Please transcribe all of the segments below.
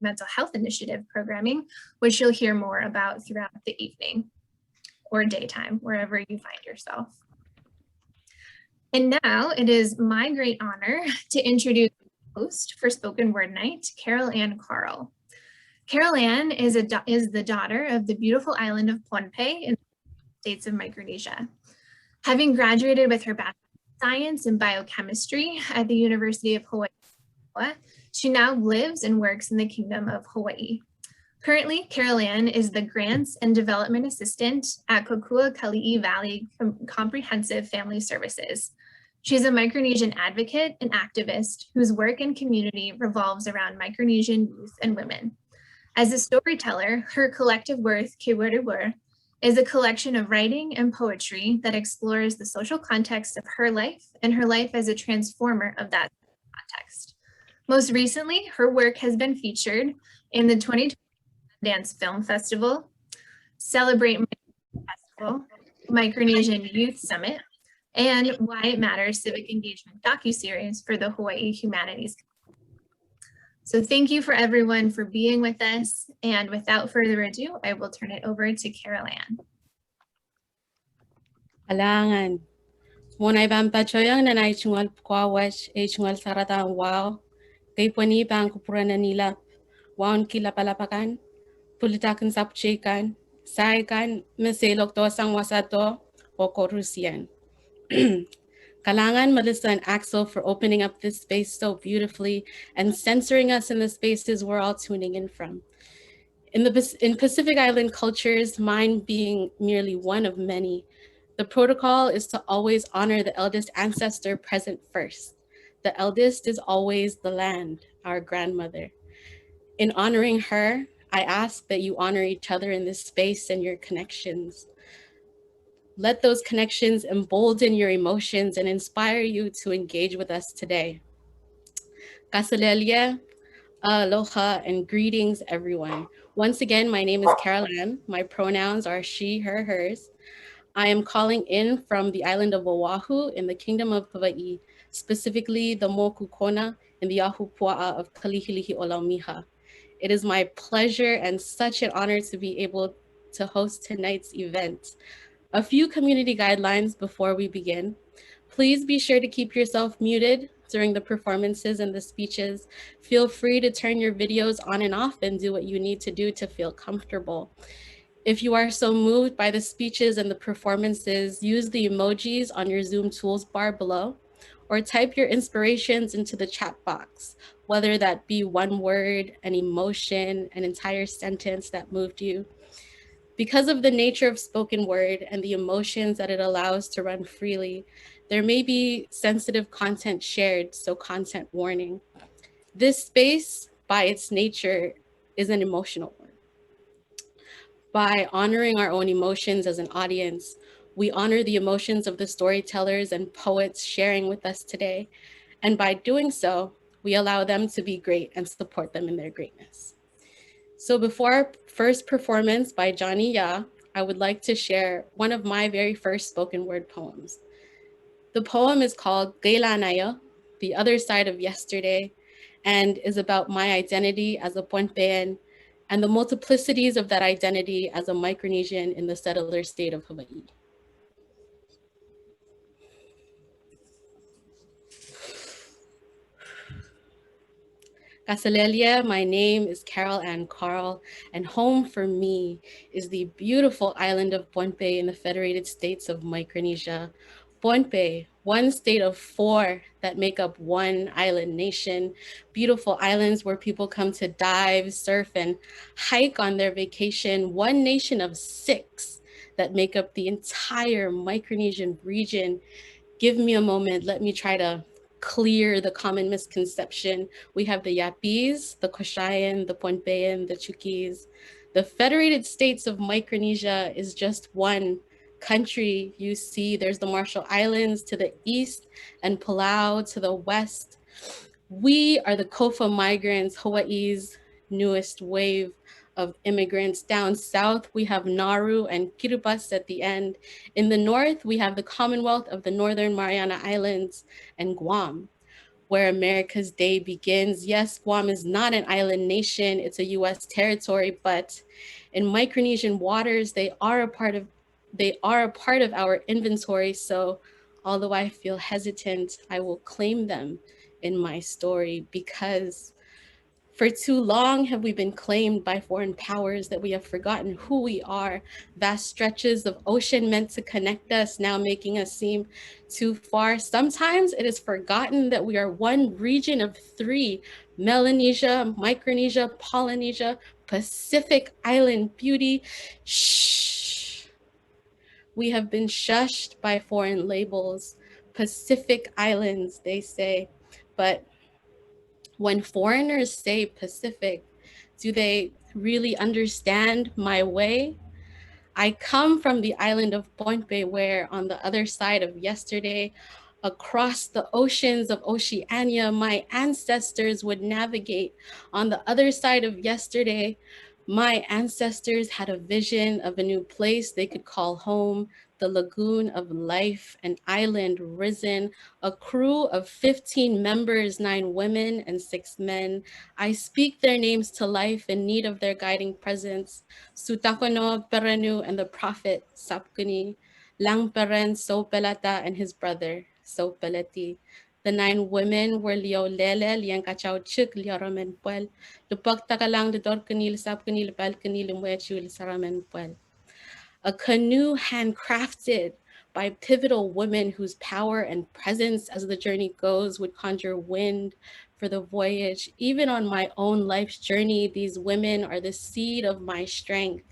Mental Health Initiative programming, which you'll hear more about throughout the evening or daytime, wherever you find yourself. And now it is my great honor to introduce the host for Spoken Word Night, Carol Ann Carl. Carol Ann is the daughter of the beautiful island of Pohnpei in the states of Micronesia. Having graduated with her Bachelor of Science in Biochemistry at the University of Hawaii, she now lives and works in the Kingdom of Hawaii. Currently, Carol Ann is the Grants and Development Assistant at Kokua Kali'i Valley Comprehensive Family Services. She's a Micronesian advocate and activist whose work and community revolves around Micronesian youth and women. As a storyteller, her collective work, Kewerewur, is a collection of writing and poetry that explores the social context of her life and her life as a transformer of that context. Most recently, her work has been featured in the 2020 Dance Film Festival, Celebrate Festival, Micronesian Youth Summit, and Why It Matters Civic Engagement docuseries for the Hawaii Humanities. So thank you for everyone for being with us. And without further ado, I will turn it over to Carol Ann. Alangan. Munay bang tachoyang nanay chungal kwawash e chungal saratang wow. Kay pwani bang kupura na nila. Waon kila palapakan. Pulitakan sapchekan. Saikan meselok to sang wasato o korusian. Kalangan, Melissa, and Axel for opening up this space so beautifully and censoring us in the spaces we're all tuning in from. In Pacific Island cultures, mine being merely one of many, the protocol is to always honor the eldest ancestor present first. The eldest is always the land, our grandmother. In honoring her, I ask that you honor each other in this space and your connections. Let those connections embolden your emotions and inspire you to engage with us today. Kasalelia, aloha, and greetings, everyone. Once again, my name is Carol Ann. My pronouns are she, her, hers. I am calling in from the island of Oahu in the Kingdom of Hawaii, specifically the Mokukona in the Ahupua'a of Kalihilihi Olaumiha. It is my pleasure and such an honor to be able to host tonight's event. A few community guidelines before we begin. Please be sure to keep yourself muted during the performances and the speeches. Feel free to turn your videos on and off and do what you need to do to feel comfortable. If you are so moved by the speeches and the performances, use the emojis on your Zoom tools bar below, or type your inspirations into the chat box, whether that be one word, an emotion, an entire sentence that moved you. Because of the nature of spoken word and the emotions that it allows to run freely, there may be sensitive content shared, so content warning. This space, by its nature, is an emotional one. By honoring our own emotions as an audience, we honor the emotions of the storytellers and poets sharing with us today. And by doing so, we allow them to be great and support them in their greatness. So before our first performance by Johnnie Yaj, I would like to share one of my very first spoken word poems. The poem is called Kailanaya, The Other Side of Yesterday, and is about my identity as a Pohnpeian and the multiplicities of that identity as a Micronesian in the settler state of Hawaii. Kasalelia, my name is Carol Ann Carl, and home for me is the beautiful island of Pohnpei in the Federated States of Micronesia. Pohnpei, one state of 4 that make up one island nation, beautiful islands where people come to dive, surf, and hike on their vacation, one nation of 6 that make up the entire Micronesian region. Give me a moment, let me try to clear the common misconception. We have the Yapese, the Koshayan, the Pohnpeian, the Chukis. The Federated States of Micronesia is just one country. You see there's the Marshall Islands to the east and Palau to the west. We are the Kofa migrants, Hawaii's newest wave of immigrants. Down south, we have Nauru and Kiribati at the end. In the north, we have the Commonwealth of the Northern Mariana Islands and Guam. where America's day begins. Yes, Guam is not an island nation, it's a US territory, but in Micronesian waters, they are a part of our inventory. So although I feel hesitant, I will claim them in my story, because for too long have we been claimed by foreign powers that we have forgotten who we are. Vast stretches of ocean meant to connect us, now making us seem too far. Sometimes it is forgotten that we are one region of three: Melanesia, Micronesia, Polynesia, Pacific Island beauty. Shh. We have been shushed by foreign labels. Pacific Islands, they say. But when foreigners say Pacific, do they really understand my way? I come from the island of Pohnpei, where on the other side of yesterday, across the oceans of Oceania, my ancestors would navigate. On the other side of yesterday, my ancestors had a vision of a new place they could call home, the lagoon of life, an island risen, a crew of 15 members, 9 women and 6 men. I speak their names to life in need of their guiding presence. Sutakono, Perenu, and the prophet Sapkuni, Lang Peren, Sopelata, and his brother Sopeleti. The 9 women were Leo Lele, Liang Kachao Chuk, Liaramen Puel, Lupak Takalang, the Dorkanil, Sapkanil, Balkanil, Mwechu, Saramen Puel. A canoe handcrafted by pivotal women whose power and presence as the journey goes would conjure wind for the voyage. Even on my own life's journey, these women are the seed of my strength,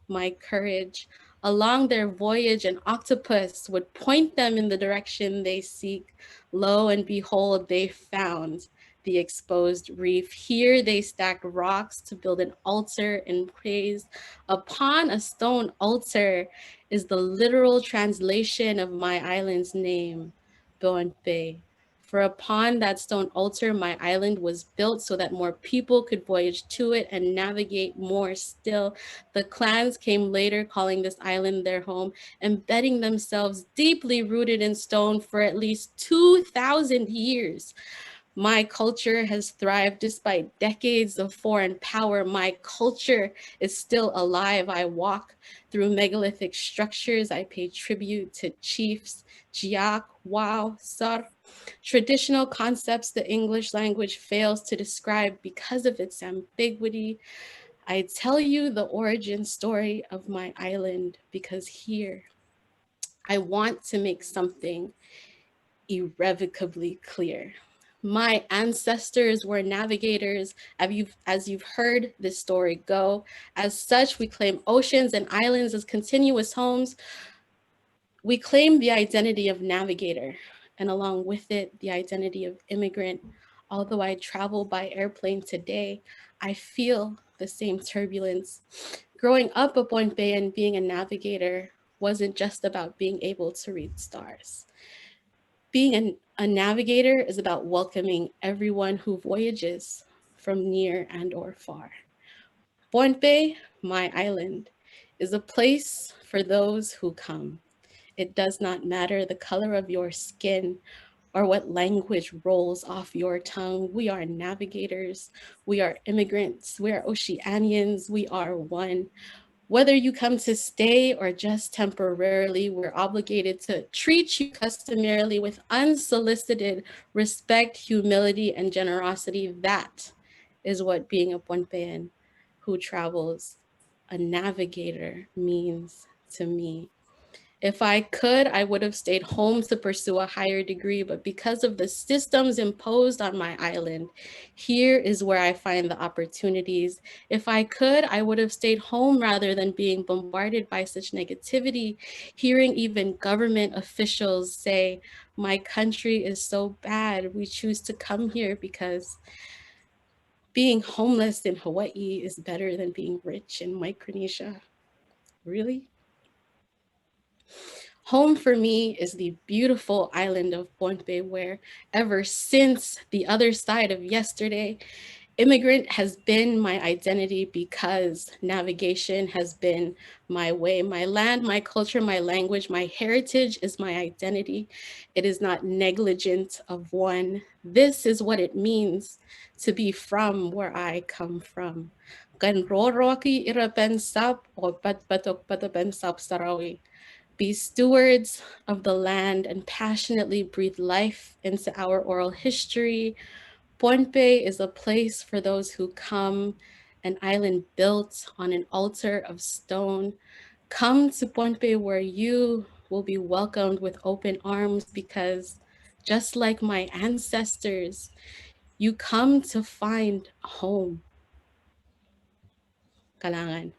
my courage. Along their voyage, an octopus would point them in the direction they seek. Lo and behold, they found the exposed reef. Here they stacked rocks to build an altar in praise. Upon a stone altar is the literal translation of my island's name, Boanpe. For upon that stone altar, my island was built so that more people could voyage to it and navigate more still. The clans came later, calling this island their home, embedding themselves deeply rooted in stone for at least 2,000 years. My culture has thrived despite decades of foreign power. My culture is still alive. I walk through megalithic structures. I pay tribute to chiefs, Jiak, Wow, Sar, traditional concepts the English language fails to describe because of its ambiguity. I tell you the origin story of my island because here I want to make something irrevocably clear. My ancestors were navigators, as you've heard this story go. As such, we claim oceans and islands as continuous homes. We claim the identity of navigator, and along with it, the identity of immigrant. Although I travel by airplane today, I feel the same turbulence. Growing up at Point Bay and being a navigator wasn't just about being able to read stars. Being a navigator is about welcoming everyone who voyages from near and or far. Point Bay, my island, is a place for those who come. It does not matter the color of your skin or what language rolls off your tongue. We are navigators. We are immigrants. We are Oceanians. We are one. Whether you come to stay or just temporarily, we're obligated to treat you customarily with unsolicited respect, humility, and generosity. That is what being a Pohnpeyan who travels, a navigator, means to me. If I could, I would have stayed home to pursue a higher degree, but because of the systems imposed on my island, here is where I find the opportunities. If I could, I would have stayed home rather than being bombarded by such negativity, hearing even government officials say, my country is so bad, we choose to come here because being homeless in Hawaii is better than being rich in Micronesia. Really? Home for me is the beautiful island of Pohnpei, where ever since the other side of yesterday, Immigrant has been my identity because navigation has been my way. My land, my culture, my language, my heritage is my identity. It is not negligent of one. This is what it means to be from where I come from. Kan roroki irapensap o patpatok patapensap sarawi. Be stewards of the land and passionately breathe life into our oral history. Pohnpei is a place for those who come, an island built on an altar of stone. Come to Pohnpei where you will be welcomed with open arms because just like my ancestors, you come to find home. Kalangan.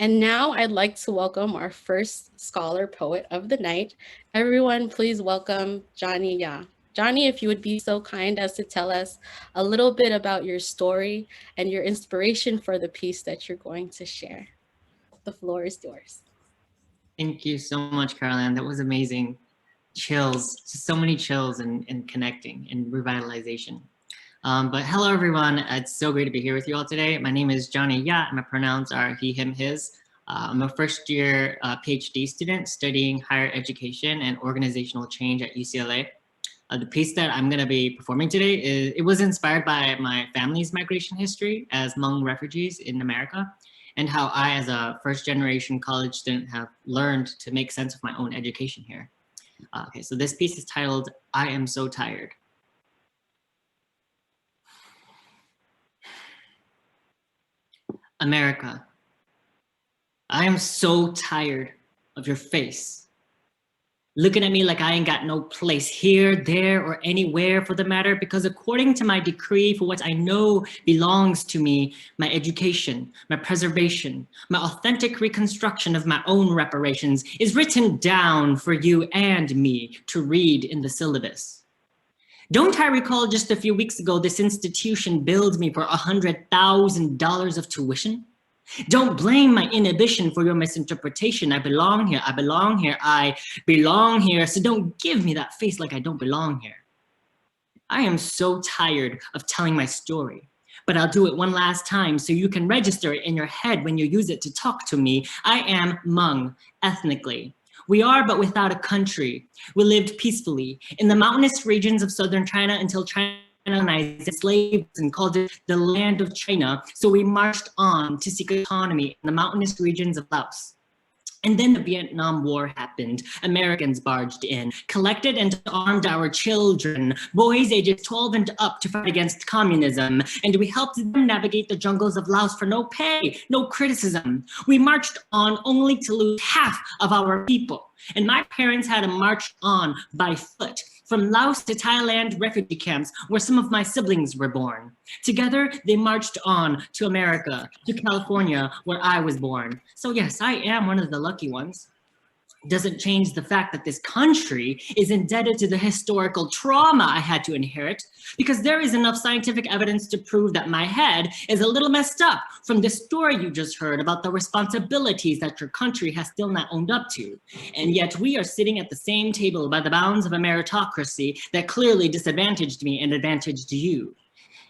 And now I'd like to welcome our first scholar poet of the night. Everyone, please welcome Johnnie Yaj. Johnnie, if you would be so kind as to tell us a little bit about your story and your inspiration for the piece that you're going to share. The floor is yours. Thank you so much, Caroline. That was amazing. Chills, just so many chills and connecting and revitalization. But hello, everyone. It's so great to be here with you all today. My name is Johnnie Yaj. My pronouns are he, him, his. I'm a first-year PhD student studying higher education and organizational change at UCLA. The piece that I'm going to be performing today, it was inspired by my family's migration history as Hmong refugees in America, and how I, as a first-generation college student, have learned to make sense of my own education here. Okay, so this piece is titled, I Am So Tired. America, I am so tired of your face. Looking at me like I ain't got no place here, there, or anywhere for the matter, because according to my decree for what I know belongs to me, my education, my preservation, my authentic reconstruction of my own reparations is written down for you and me to read in the syllabus. Don't I recall just a few weeks ago, this institution billed me for $100,000 of tuition? Don't blame my inhibition for your misinterpretation. I belong here, I belong here, I belong here. So don't give me that face like I don't belong here. I am so tired of telling my story, but I'll do it one last time so you can register it in your head when you use it to talk to me. I am Hmong, ethnically. We are but without a country. We lived peacefully in the mountainous regions of southern China until China enslaved and called it the land of China. So we marched on to seek autonomy in the mountainous regions of Laos. And then the Vietnam War happened. Americans barged in, collected and armed our children, boys ages 12 and up, to fight against communism. And we helped them navigate the jungles of Laos for no pay, no criticism. We marched on only to lose half of our people. And my parents had to march on by foot from Laos to Thailand refugee camps where some of my siblings were born. Together, they marched on to America, to California, where I was born. So yes, I am one of the lucky ones. Doesn't change the fact that this country is indebted to the historical trauma I had to inherit, because there is enough scientific evidence to prove that my head is a little messed up from the story you just heard about the responsibilities that your country has still not owned up to. And yet we are sitting at the same table by the bounds of a meritocracy that clearly disadvantaged me and advantaged you.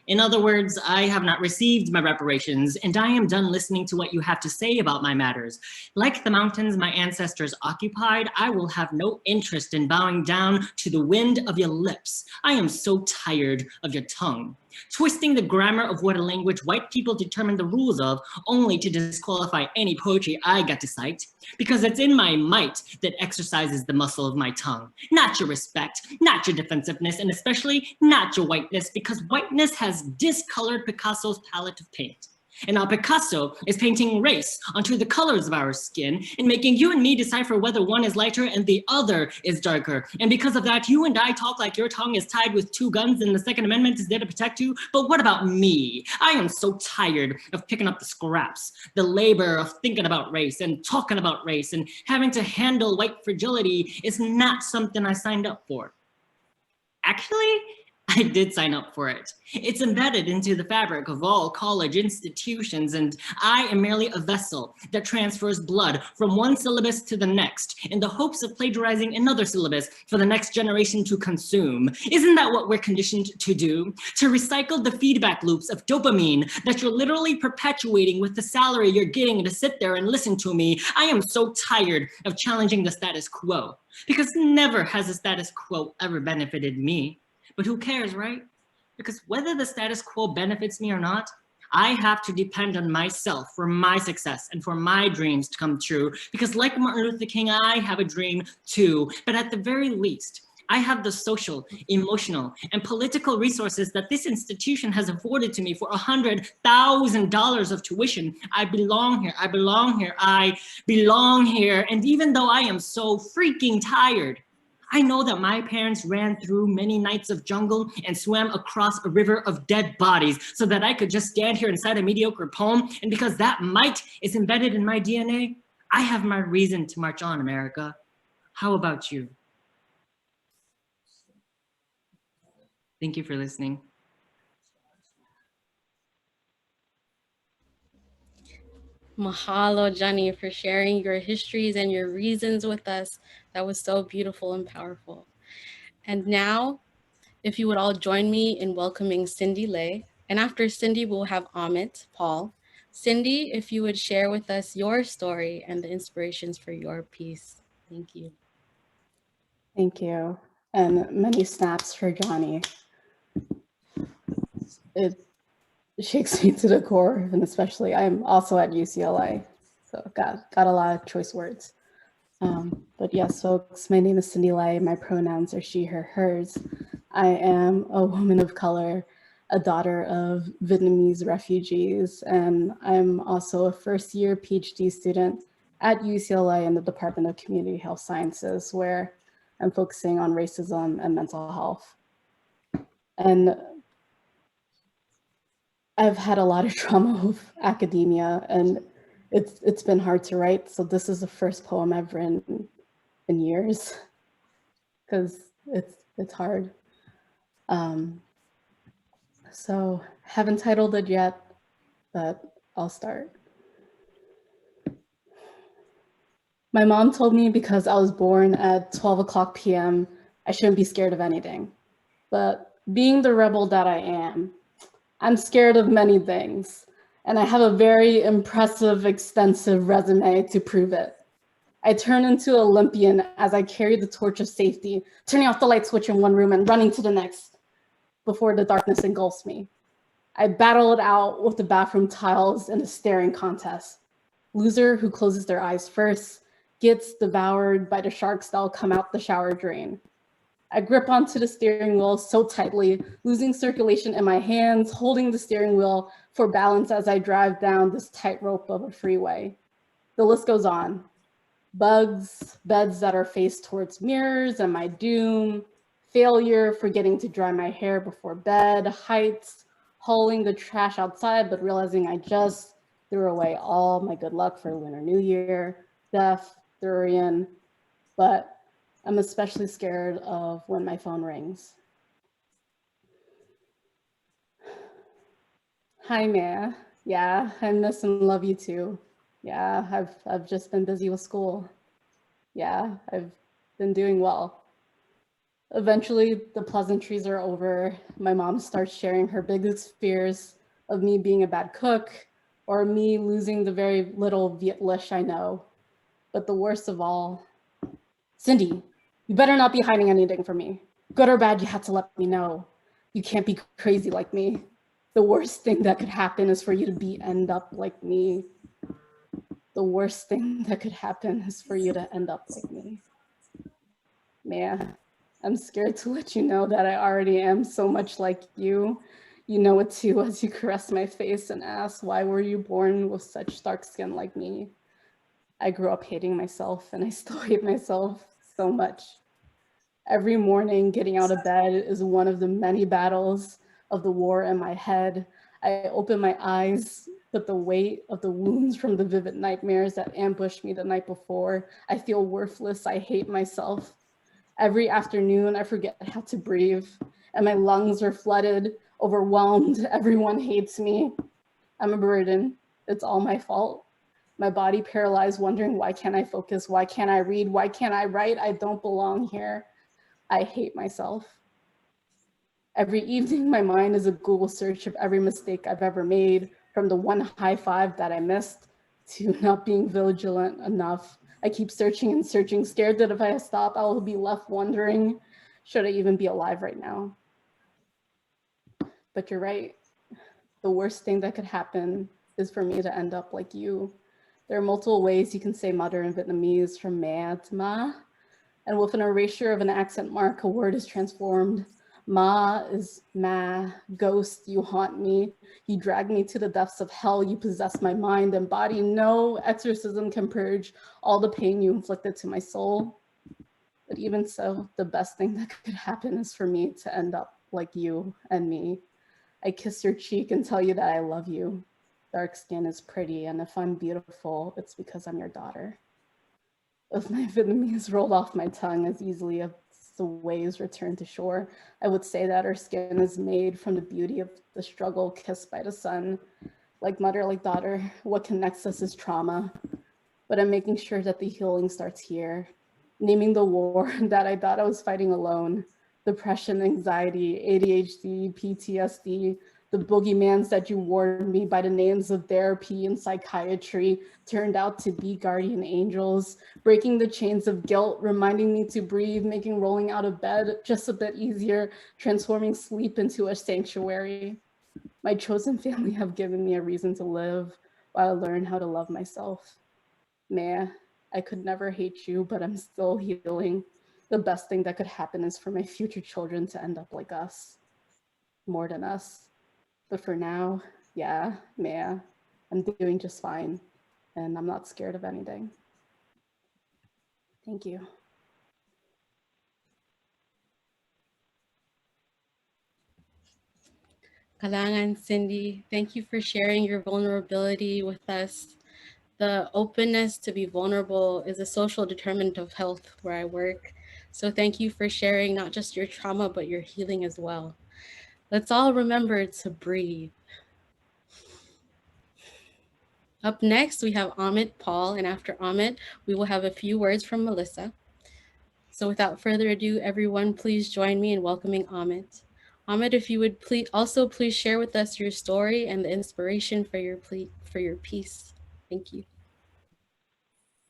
In other words, I have not received my reparations, and I am done listening to what you have to say about my matters. Like the mountains my ancestors occupied, I will have no interest in bowing down to the wind of your lips. I am so tired of your tongue, twisting the grammar of what a language white people determine the rules of, only to disqualify any poetry I got to cite, because it's in my might that exercises the muscle of my tongue. Not your respect, not your defensiveness, and especially not your whiteness, because whiteness has discolored Picasso's palette of paint. And now Picasso is painting race onto the colors of our skin and making you and me decipher whether one is lighter and the other is darker. And because of that, you and I talk like your tongue is tied with two guns and the Second Amendment is there to protect you. But what about me? I am so tired of picking up the scraps, the labor of thinking about race and talking about race, and having to handle white fragility is not something I signed up for. Actually, I did sign up for it. It's embedded into the fabric of all college institutions, and I am merely a vessel that transfers blood from one syllabus to the next in the hopes of plagiarizing another syllabus for the next generation to consume. Isn't that what we're conditioned to do? To recycle the feedback loops of dopamine that you're literally perpetuating with the salary you're getting to sit there and listen to me. I am so tired of challenging the status quo, because never has the status quo ever benefited me. But who cares, right? Because whether the status quo benefits me or not, I have to depend on myself for my success and for my dreams to come true. Because like Martin Luther King, I have a dream too. But at the very least, I have the social, emotional, and political resources that this institution has afforded to me for $100,000 of tuition. I belong here, I belong here, I belong here. And even though I am so freaking tired, I know that my parents ran through many nights of jungle and swam across a river of dead bodies so that I could just stand here inside a mediocre poem. And because that might is embedded in my DNA, I have my reason to march on, America. How about you? Thank you for listening. Mahalo, Johnnie, for sharing your histories and your reasons with us. That was so beautiful and powerful. And now, if you would all join me in welcoming Cindy Lay. And after Cindy, we'll have Amit Paul. Cindy, if you would share with us your story and the inspirations for your piece. Thank you. Thank you. And many snaps for Johnnie. It shakes me to the core, and especially I'm also at UCLA, so got a lot of choice words. But yes, folks, my name is Cindy Lay. My pronouns are she, her, hers. I am a woman of color, a daughter of Vietnamese refugees, and I'm also a first-year PhD student at UCLA in the Department of Community Health Sciences, where I'm focusing on racism and mental health. And I've had a lot of trauma with academia, and it's been hard to write. So this is the first poem I've written in years, because it's hard. So haven't titled it yet, but I'll start. My mom told me because I was born at 12 o'clock p.m., I shouldn't be scared of anything. But being the rebel that I am, I'm scared of many things, and I have a very impressive, extensive resume to prove it. I turn into Olympian as I carry the torch of safety, turning off the light switch in one room and running to the next before the darkness engulfs me. I battle it out with the bathroom tiles in a staring contest. Loser who closes their eyes first gets devoured by the sharks that'll come out the shower drain. I grip onto the steering wheel so tightly, losing circulation in my hands, holding the steering wheel for balance as I drive down this tightrope of a freeway. The list goes on. Bugs, beds that are faced towards mirrors and my doom, failure, forgetting to dry my hair before bed, heights, hauling the trash outside, but realizing I just threw away all my good luck for Lunar New Year, death, durian, but I'm especially scared of when my phone rings. Hi, Maya. Yeah, I miss and love you too. Yeah, I've just been busy with school. Yeah, I've been doing well. Eventually, the pleasantries are over. My mom starts sharing her biggest fears of me being a bad cook or me losing the very little Vietlish I know. But the worst of all, Cindy, you better not be hiding anything from me. Good or bad, you had to let me know. You can't be crazy like me. The worst thing that could happen is for you to end up like me. The worst thing that could happen is for you to end up like me. Man, I'm scared to let you know that I already am so much like you. You know it too as you caress my face and ask, why were you born with such dark skin like me? I grew up hating myself, and I still hate myself so much. Every morning, getting out of bed is one of the many battles of the war in my head. I open my eyes, but the weight of the wounds from the vivid nightmares that ambushed me the night before, I feel worthless. I hate myself. Every afternoon, I forget how to breathe. and my lungs are flooded, overwhelmed. Everyone hates me. I'm a burden. It's all my fault. My body paralyzed, wondering, why can't I focus? Why can't I read? Why can't I write? I don't belong here. I hate myself. Every evening, my mind is a Google search of every mistake I've ever made, from the one high five that I missed to not being vigilant enough. I keep searching and searching, scared that if I stop, I will be left wondering, should I even be alive right now? But you're right. The worst thing that could happen is for me to end up like you. There are multiple ways you can say mother in Vietnamese, from mẹ to ma. And with an erasure of an accent mark, a word is transformed. Ma is ma, ghost, you haunt me. You drag me to the depths of hell. You possess my mind and body. No exorcism can purge all the pain you inflicted to my soul. But even so, the best thing that could happen is for me to end up like you and me. I kiss your cheek and tell you that I love you. Dark skin is pretty, and if I'm beautiful, it's because I'm your daughter. If my Vietnamese rolled off my tongue as easily as the waves return to shore, I would say that our skin is made from the beauty of the struggle kissed by the sun. Like mother, like daughter, what connects us is trauma. But I'm making sure that the healing starts here. Naming the war that I thought I was fighting alone. Depression, anxiety, ADHD, PTSD, the boogeymans that you warned me by the names of therapy and psychiatry turned out to be guardian angels, breaking the chains of guilt, reminding me to breathe, making rolling out of bed just a bit easier, transforming sleep into a sanctuary. My chosen family have given me a reason to live while I learn how to love myself. Meh, I could never hate you, but I'm still healing. The best thing that could happen is for my future children to end up like us, more than us. But for now, yeah, meh, I'm doing just fine, and I'm not scared of anything. Thank you. Kalangan, Cindy, thank you for sharing your vulnerability with us. The openness to be vulnerable is a social determinant of health where I work. So thank you for sharing not just your trauma, but your healing as well. Let's all remember to breathe. Up next, we have Amit Paul, and after Amit, we will have a few words from Melissa. So without further ado, everyone, please join me in welcoming Amit. Amit, if you would please share with us your story and the inspiration for your piece. Thank you.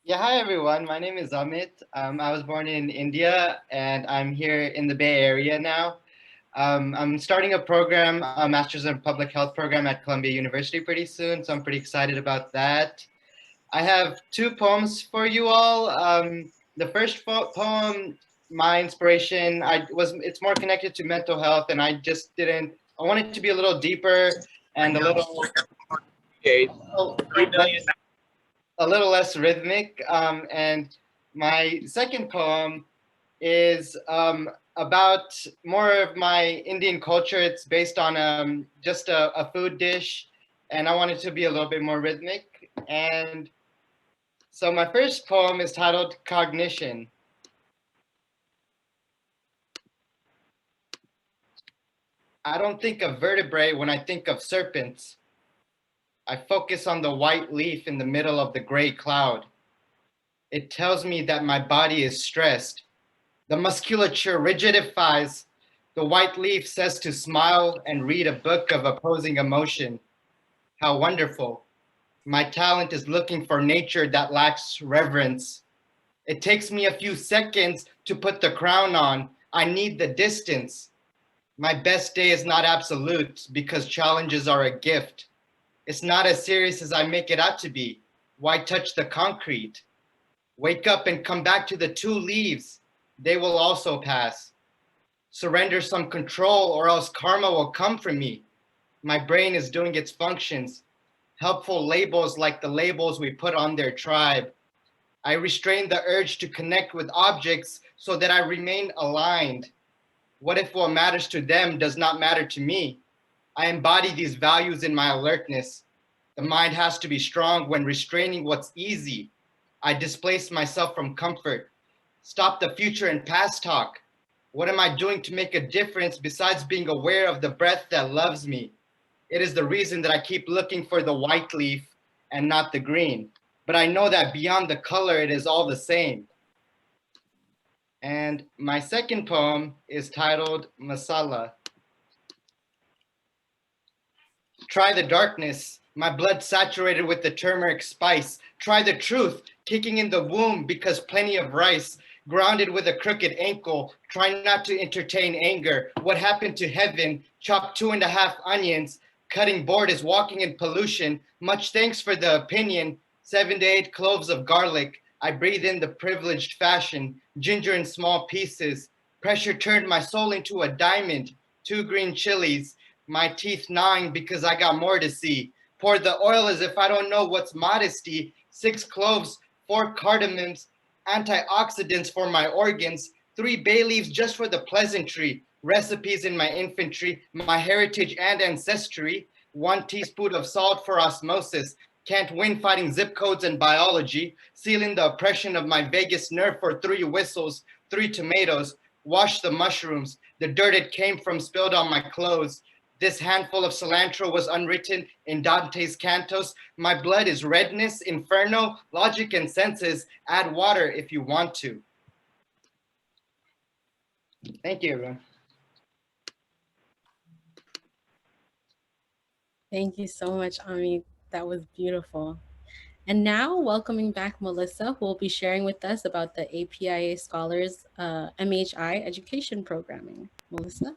Yeah, hi everyone. My name is Amit. I was born in India and I'm here in the Bay Area now. I'm starting a program, a Master's in Public Health program at Columbia University pretty soon, so I'm pretty excited about that. I have two poems for you all. The first poem, my inspiration, it's more connected to mental health, and I wanted it to be a little deeper and a little less rhythmic. And my second poem is about more of my Indian culture. It's based on just a food dish, and I want it to be a little bit more rhythmic. And so my first poem is titled Cognition. I don't think of vertebrae when I think of serpents. I focus on the white leaf in the middle of the gray cloud. It tells me that my body is stressed. The musculature rigidifies. The white leaf says to smile and read a book of opposing emotion. How wonderful. My talent is looking for nature that lacks reverence. It takes me a few seconds to put the crown on. I need the distance. My best day is not absolute because challenges are a gift. It's not as serious as I make it out to be. Why touch the concrete? Wake up and come back to the two leaves. They will also pass. Surrender some control or else karma will come for me. My brain is doing its functions. Helpful labels like the labels we put on their tribe. I restrain the urge to connect with objects so that I remain aligned. What if what matters to them does not matter to me? I embody these values in my alertness. The mind has to be strong when restraining what's easy. I displace myself from comfort. Stop the future and past talk. What am I doing to make a difference besides being aware of the breath that loves me? It is the reason that I keep looking for the white leaf and not the green. But I know that beyond the color, it is all the same. And my second poem is titled Masala. Try the darkness, my blood saturated with the turmeric spice. Try the truth, kicking in the womb because plenty of rice. Grounded with a crooked ankle, try not to entertain anger. What happened to heaven? Chop 2.5 onions. Cutting board is walking in pollution. Much thanks for the opinion. 7 to 8 cloves of garlic. I breathe in the privileged fashion. Ginger in small pieces. Pressure turned my soul into a diamond. 2 green chilies. My teeth gnawing because I got more to see. Pour the oil as if I don't know what's modesty. 6 cloves, 4 cardamoms, antioxidants for my organs. 3 bay leaves just for the pleasantry. Recipes in my infantry, my heritage and ancestry. 1 teaspoon of salt for osmosis. Can't win fighting zip codes and biology. Sealing the oppression of my vagus nerve for 3 whistles. 3 tomatoes. Wash the mushrooms. The dirt it came from spilled on my clothes. This handful of cilantro was unwritten in Dante's cantos. My blood is redness, inferno, logic and senses. Add water if you want to. Thank you, everyone. Thank you so much, Amit. That was beautiful. And now, welcoming back Melissa, who will be sharing with us about the APIA Scholars MHI Education Programming. Melissa?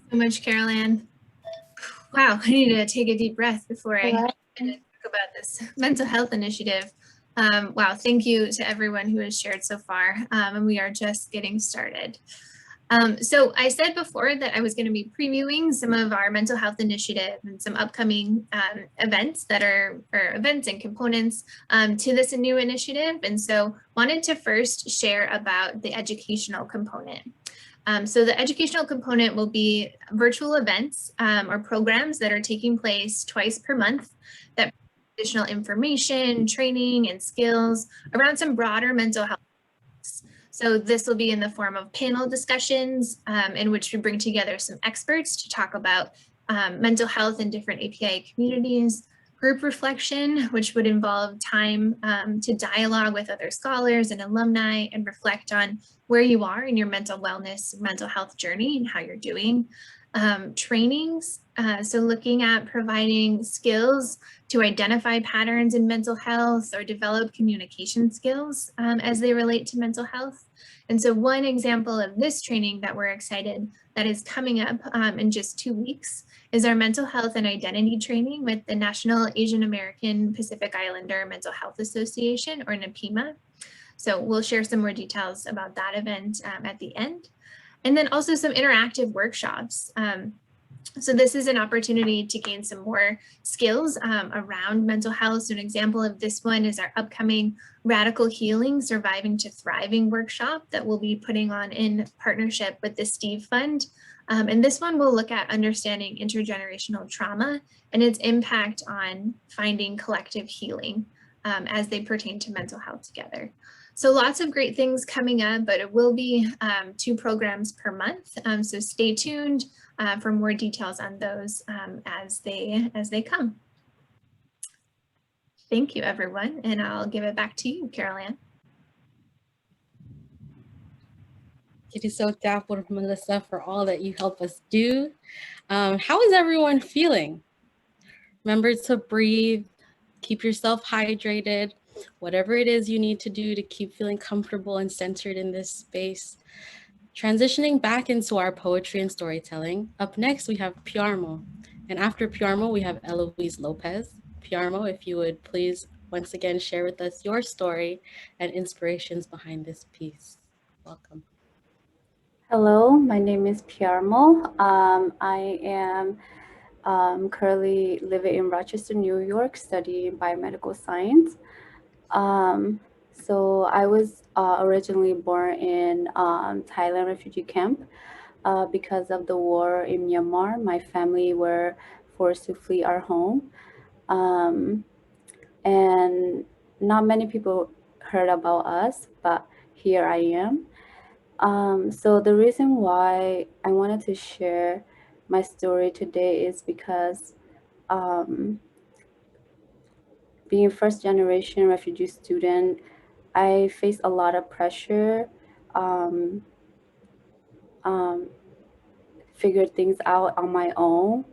So much, Carol Ann. Wow, I need to take a deep breath before I talk about this mental health initiative. Wow, thank you to everyone who has shared so far, and we are just getting started. So I said before that I was going to be previewing some of our mental health initiative and some upcoming events that are, or events and components to this new initiative. And so wanted to first share about the educational component. So the educational component will be virtual events or programs that are taking place twice per month that additional information, training, and skills around some broader mental health. So this will be in the form of panel discussions in which we bring together some experts to talk about mental health in different APIA communities, group reflection, which would involve time to dialogue with other scholars and alumni and reflect on where you are in your mental wellness, mental health journey and how you're doing. Trainings, so looking at providing skills to identify patterns in mental health or develop communication skills as they relate to mental health. And so one example of this training that we're excited that is coming up in just 2 weeks is our mental health and identity training with the National Asian American Pacific Islander Mental Health Association, or NAPIMA. So we'll share some more details about that event at the end. And then also some interactive workshops. So this is an opportunity to gain some more skills around mental health. So an example of this one is our upcoming Radical Healing, Surviving to Thriving workshop that we'll be putting on in partnership with the Steve Fund. And this one will look at understanding intergenerational trauma and its impact on finding collective healing as they pertain to mental health together. So lots of great things coming up, but it will be 2 programs per month. So stay tuned for more details on those as they come. Thank you, everyone, and I'll give it back to you, Carol Ann. It is so thankful, Melissa, for all that you help us do. How is everyone feeling? Remember to breathe, keep yourself hydrated, whatever it is you need to do to keep feeling comfortable and centered in this space. Transitioning back into our poetry and storytelling, up next we have Pyar Mo. And after Pyar Mo, we have Eloise Lopez. Pyar Mo, if you would please once again share with us your story and inspirations behind this piece. Welcome. Hello, my name is Pyar Mo. I am currently living in Rochester, New York, studying biomedical science. So I was originally born in Thailand refugee camp. Because of the war in Myanmar, my family were forced to flee our home. And not many people heard about us, but here I am. So the reason why I wanted to share my story today is because um, being first generation refugee student, I face a lot of pressure, um, um, figure things out on my own,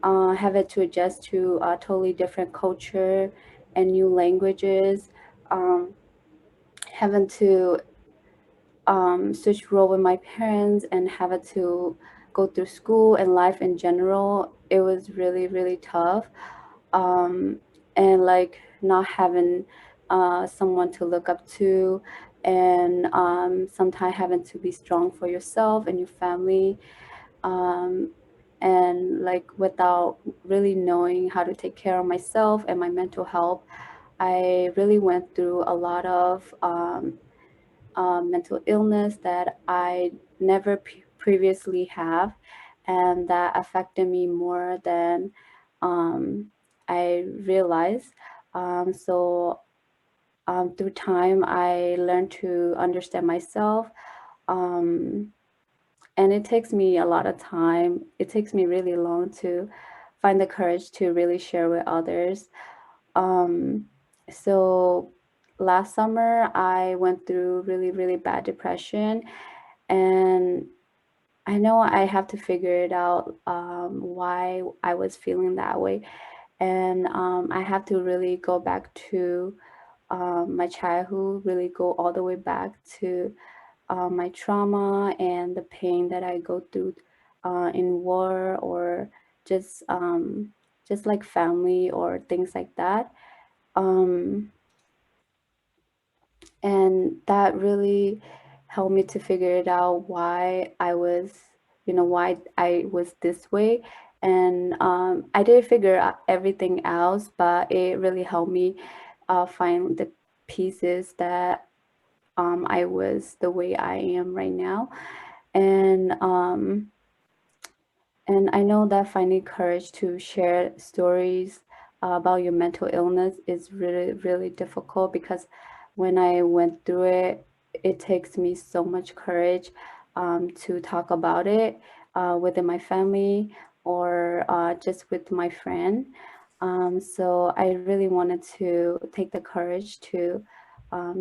having to adjust to a totally different culture and new languages, um, having to switch role with my parents and having to go through school and life in general. It was really, really tough. Um, and like not having someone to look up to, and sometimes having to be strong for yourself and your family, and like without really knowing how to take care of myself and my mental health. I really went through a lot of mental illness that I never previously have, and that affected me more than um, I realized. Through time, I learned to understand myself. Um, and it takes me a lot of time. It takes me really long to find the courage to really share with others. Um, so last summer, I went through really, really bad depression, and I know I have to figure it out, why I was feeling that way. And I have to really go back to my childhood, really go all the way back to my trauma and the pain that I go through in war, or just um, just like family or things like that. Um, and that really helped me to figure it out why I was, why I was this way. And I didn't figure out everything else, but it really helped me find the pieces that I was the way I am right now. And and I know that finding courage to share stories about your mental illness is really, really difficult, because when I went through it, it takes me so much courage to talk about it within my family, or just with my friend. So I really wanted to take the courage to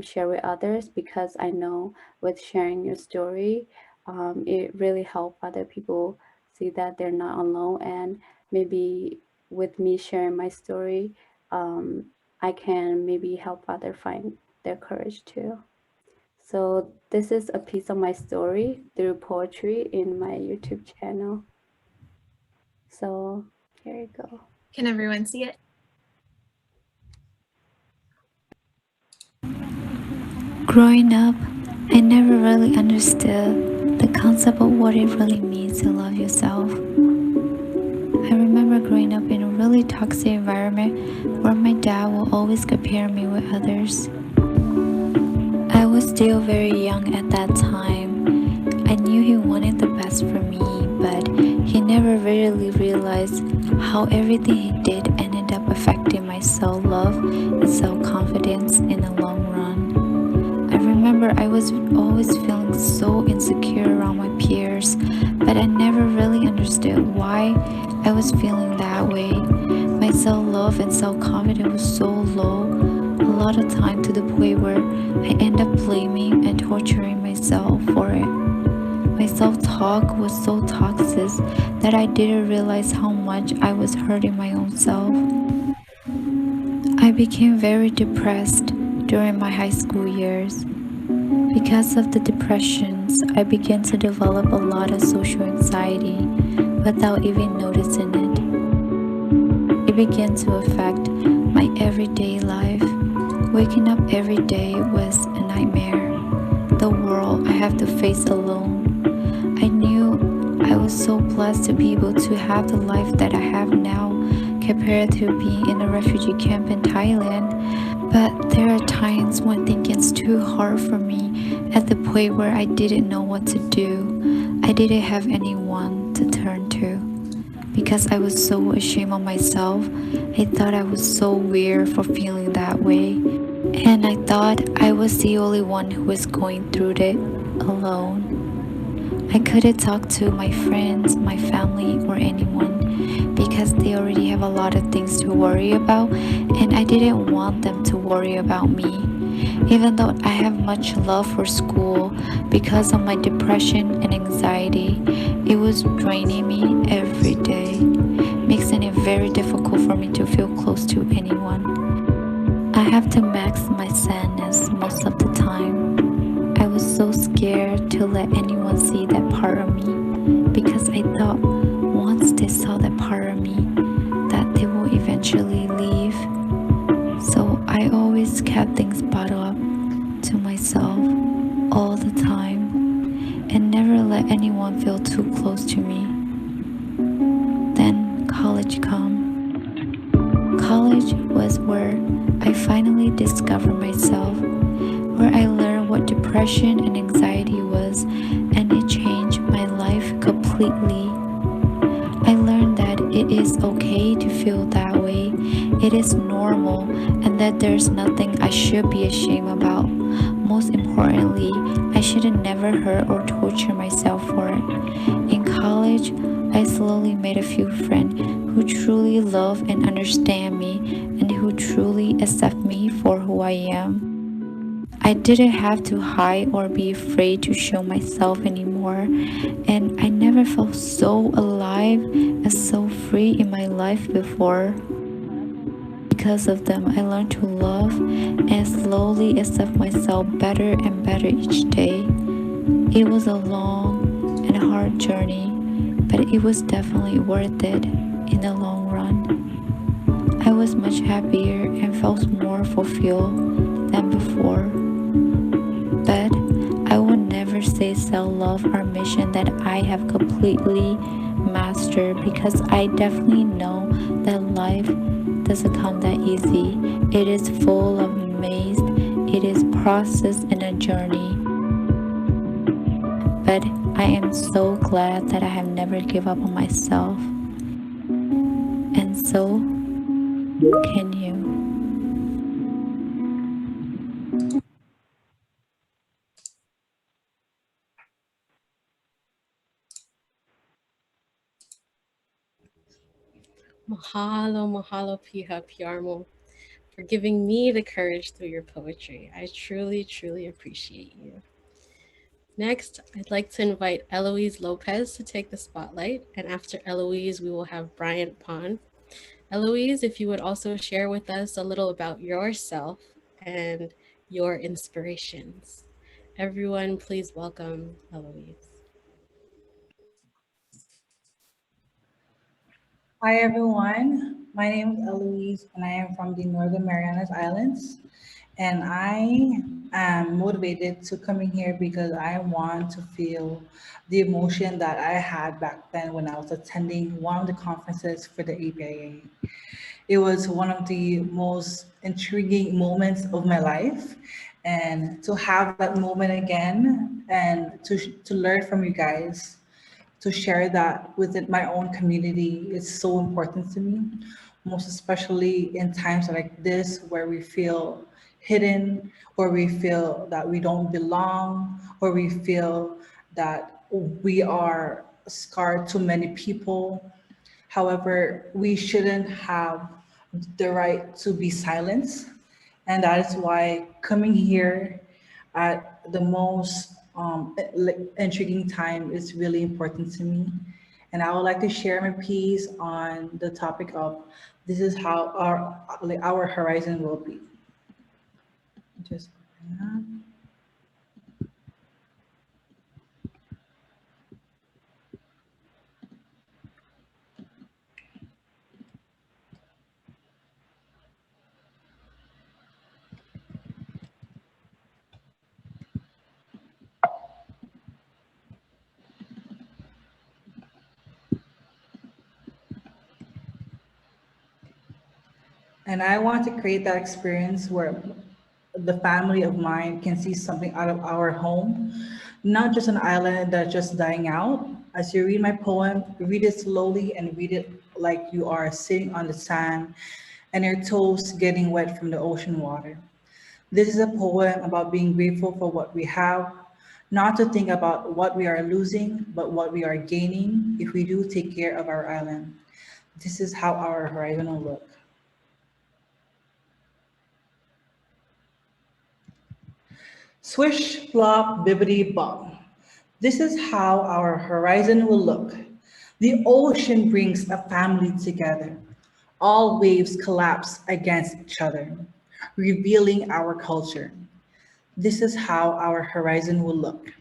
share with others, because I know with sharing your story, it really helped other people see that they're not alone. And maybe with me sharing my story, um, I can maybe help others find their courage too. So this is a piece of my story through poetry in my YouTube channel. So here you go. Can everyone see it? Growing up, I never really understood the concept of what it really means to love yourself. I remember growing up in a really toxic environment where my dad will always compare me with others. I was still very young at that time. I knew he wanted the best for me, but he never really realized how everything he did ended up affecting my self-love and self-confidence in the long run. I remember I was always feeling so insecure around my peers, but I never really understood why I was feeling that way. My self-love and self-confidence was so low a lot of time, to the point where I end up blaming and torturing myself for it. My self-talk was so toxic that I didn't realize how much I was hurting my own self. I became very depressed during my high school years. Because of the depressions, I began to develop a lot of social anxiety without even noticing it. It began to affect my everyday life. Waking up every day was a nightmare. The world I have to face alone. I knew I was so blessed to be able to have the life that I have now, compared to being in a refugee camp in Thailand. But there are times when things gets too hard for me, at the point where I didn't know what to do. I didn't have anyone to turn to. Because I was so ashamed of myself, I thought I was so weird for feeling that way. And I thought I was the only one who was going through it alone. I couldn't talk to my friends, my family, or anyone because they already have a lot of things to worry about, and I didn't want them to worry about me. Even though I have much love for school, because of my depression and anxiety, it was draining me every day, making it very difficult for me to feel close to anyone. I have to mask my sadness most of the time. I was so scared to let anyone see that part of me because I thought once they saw that part of me, that they will eventually leave. So I always kept things bottled up to myself all the time and never let anyone feel too close to me. Then college come. College was where I finally discovered myself, where I learned what depression and anxiety was, and it changed my life completely. I learned that it is okay to feel that way, it is normal, and that there's nothing I should be ashamed about. Most importantly, I should have never hurt or tortured myself for it. In college, I slowly made a few friends who truly love and understand me and who truly accept me for who I am. I didn't have to hide or be afraid to show myself anymore, and I never felt so alive and so free in my life before. Because of them, I learned to love and slowly accept myself better and better each day. It was a long and hard journey, but it was definitely worth it in the long run. I was much happier and felt more fulfilled than before. But I will never say self-love or mission that I have completely mastered because I definitely know that life doesn't come that easy. It is full of maze, it is process and a journey. But I am so glad that I have never given up on myself. And so can you. Mahalo, mahalo, piha, Pyar Mo, for giving me the courage through your poetry. I truly, truly appreciate you. Next, I'd like to invite Eloise Lopez to take the spotlight. And after Eloise, we will have Bryant Phan. Eloise, if you would also share with us a little about yourself and your inspirations. Everyone, please welcome Eloise. Hi everyone, my name is Eloise and I am from the Northern Marianas Islands, and I am motivated to come in here because I want to feel the emotion that I had back then when I was attending one of the conferences for the APIA. It was one of the most intriguing moments of my life, and to have that moment again and to learn from you guys, to share that within my own community is so important to me, most especially in times like this where we feel hidden, or we feel that we don't belong, or we feel that we are scarred to many people. However, we shouldn't have the right to be silenced. And that is why coming here at the most intriguing time is really important to me. And I would like to share my piece on the topic of this is how our horizon will be. Just and I want to create that experience where the family of mine can see something out of our home, not just an island that's just dying out. As you read my poem, read it slowly and read it like you are sitting on the sand and your toes getting wet from the ocean water. This is a poem about being grateful for what we have, not to think about what we are losing, but what we are gaining if we do take care of our island. This is how our horizon will look. Swish, flop, bibbity, bop. This is how our horizon will look. The ocean brings a family together. All waves collapse against each other, revealing our culture. This is how our horizon will look.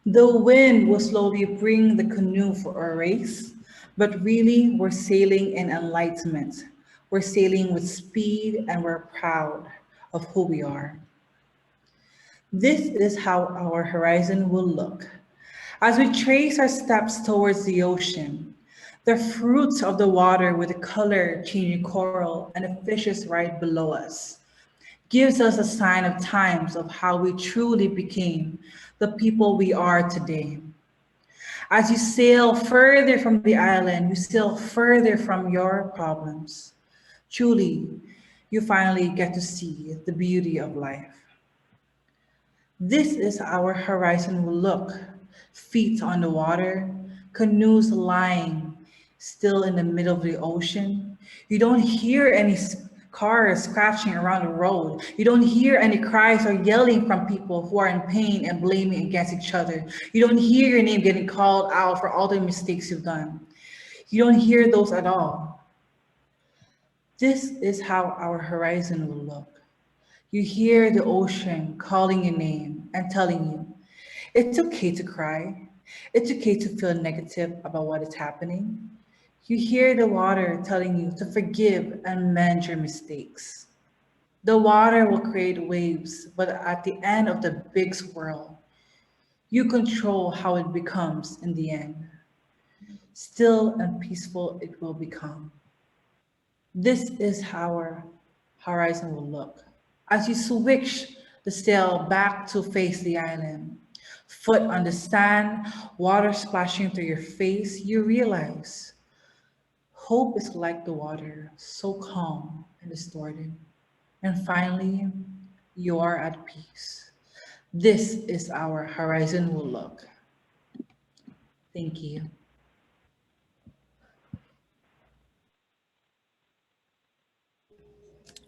The wind will slowly bring the canoe for a race, but really we're sailing in enlightenment. We're sailing with speed and we're proud of who we are. This is how our horizon will look. As we trace our steps towards the ocean, the fruits of the water with the color changing coral and the fishes right below us gives us a sign of times of how we truly became the people we are today. As you sail further from the island, you sail further from your problems. Truly, you finally get to see the beauty of life. This is our horizon will look. Feet on the water, canoes lying still in the middle of the ocean. You don't hear any cars scratching around the road. You don't hear any cries or yelling from people who are in pain and blaming against each other. You don't hear your name getting called out for all the mistakes you've done. You don't hear those at all. This is how our horizon will look. You hear the ocean calling your name and telling you, it's okay to cry. It's okay to feel negative about what is happening. You hear the water telling you to forgive and mend your mistakes. The water will create waves, but at the end of the big swirl, you control how it becomes in the end. Still and peaceful it will become. This is how our horizon will look. As you switch the sail back to face the island, foot on the sand, water splashing through your face, you realize hope is like the water, so calm and distorted. And finally, you are at peace. This is our horizon will look. Thank you.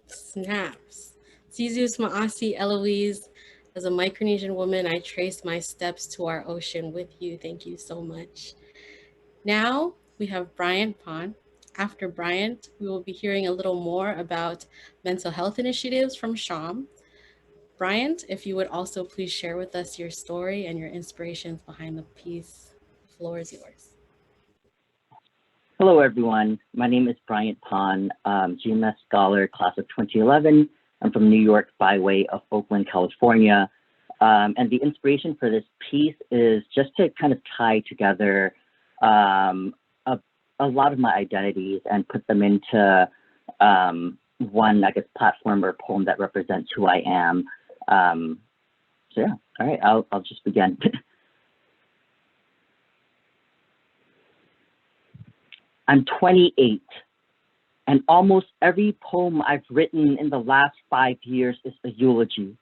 Snaps. Sizus Maasi Eloise. As a Micronesian woman, I trace my steps to our ocean with you. Thank you so much. Now we have Bryant Phan. After Bryant, we will be hearing a little more about mental health initiatives from Sham. Bryant, if you would also please share with us your story and your inspirations behind the piece. The floor is yours. Hello, everyone. My name is Bryant Phan, GMS Scholar, class of 2011. I'm from New York by way of Oakland, California. And the inspiration for this piece is just to kind of tie together a lot of my identities and put them into one, I guess, platform or poem that represents who I am. So yeah, all right, I'll just begin. I'm 28, and almost every poem I've written in the last 5 years is a eulogy.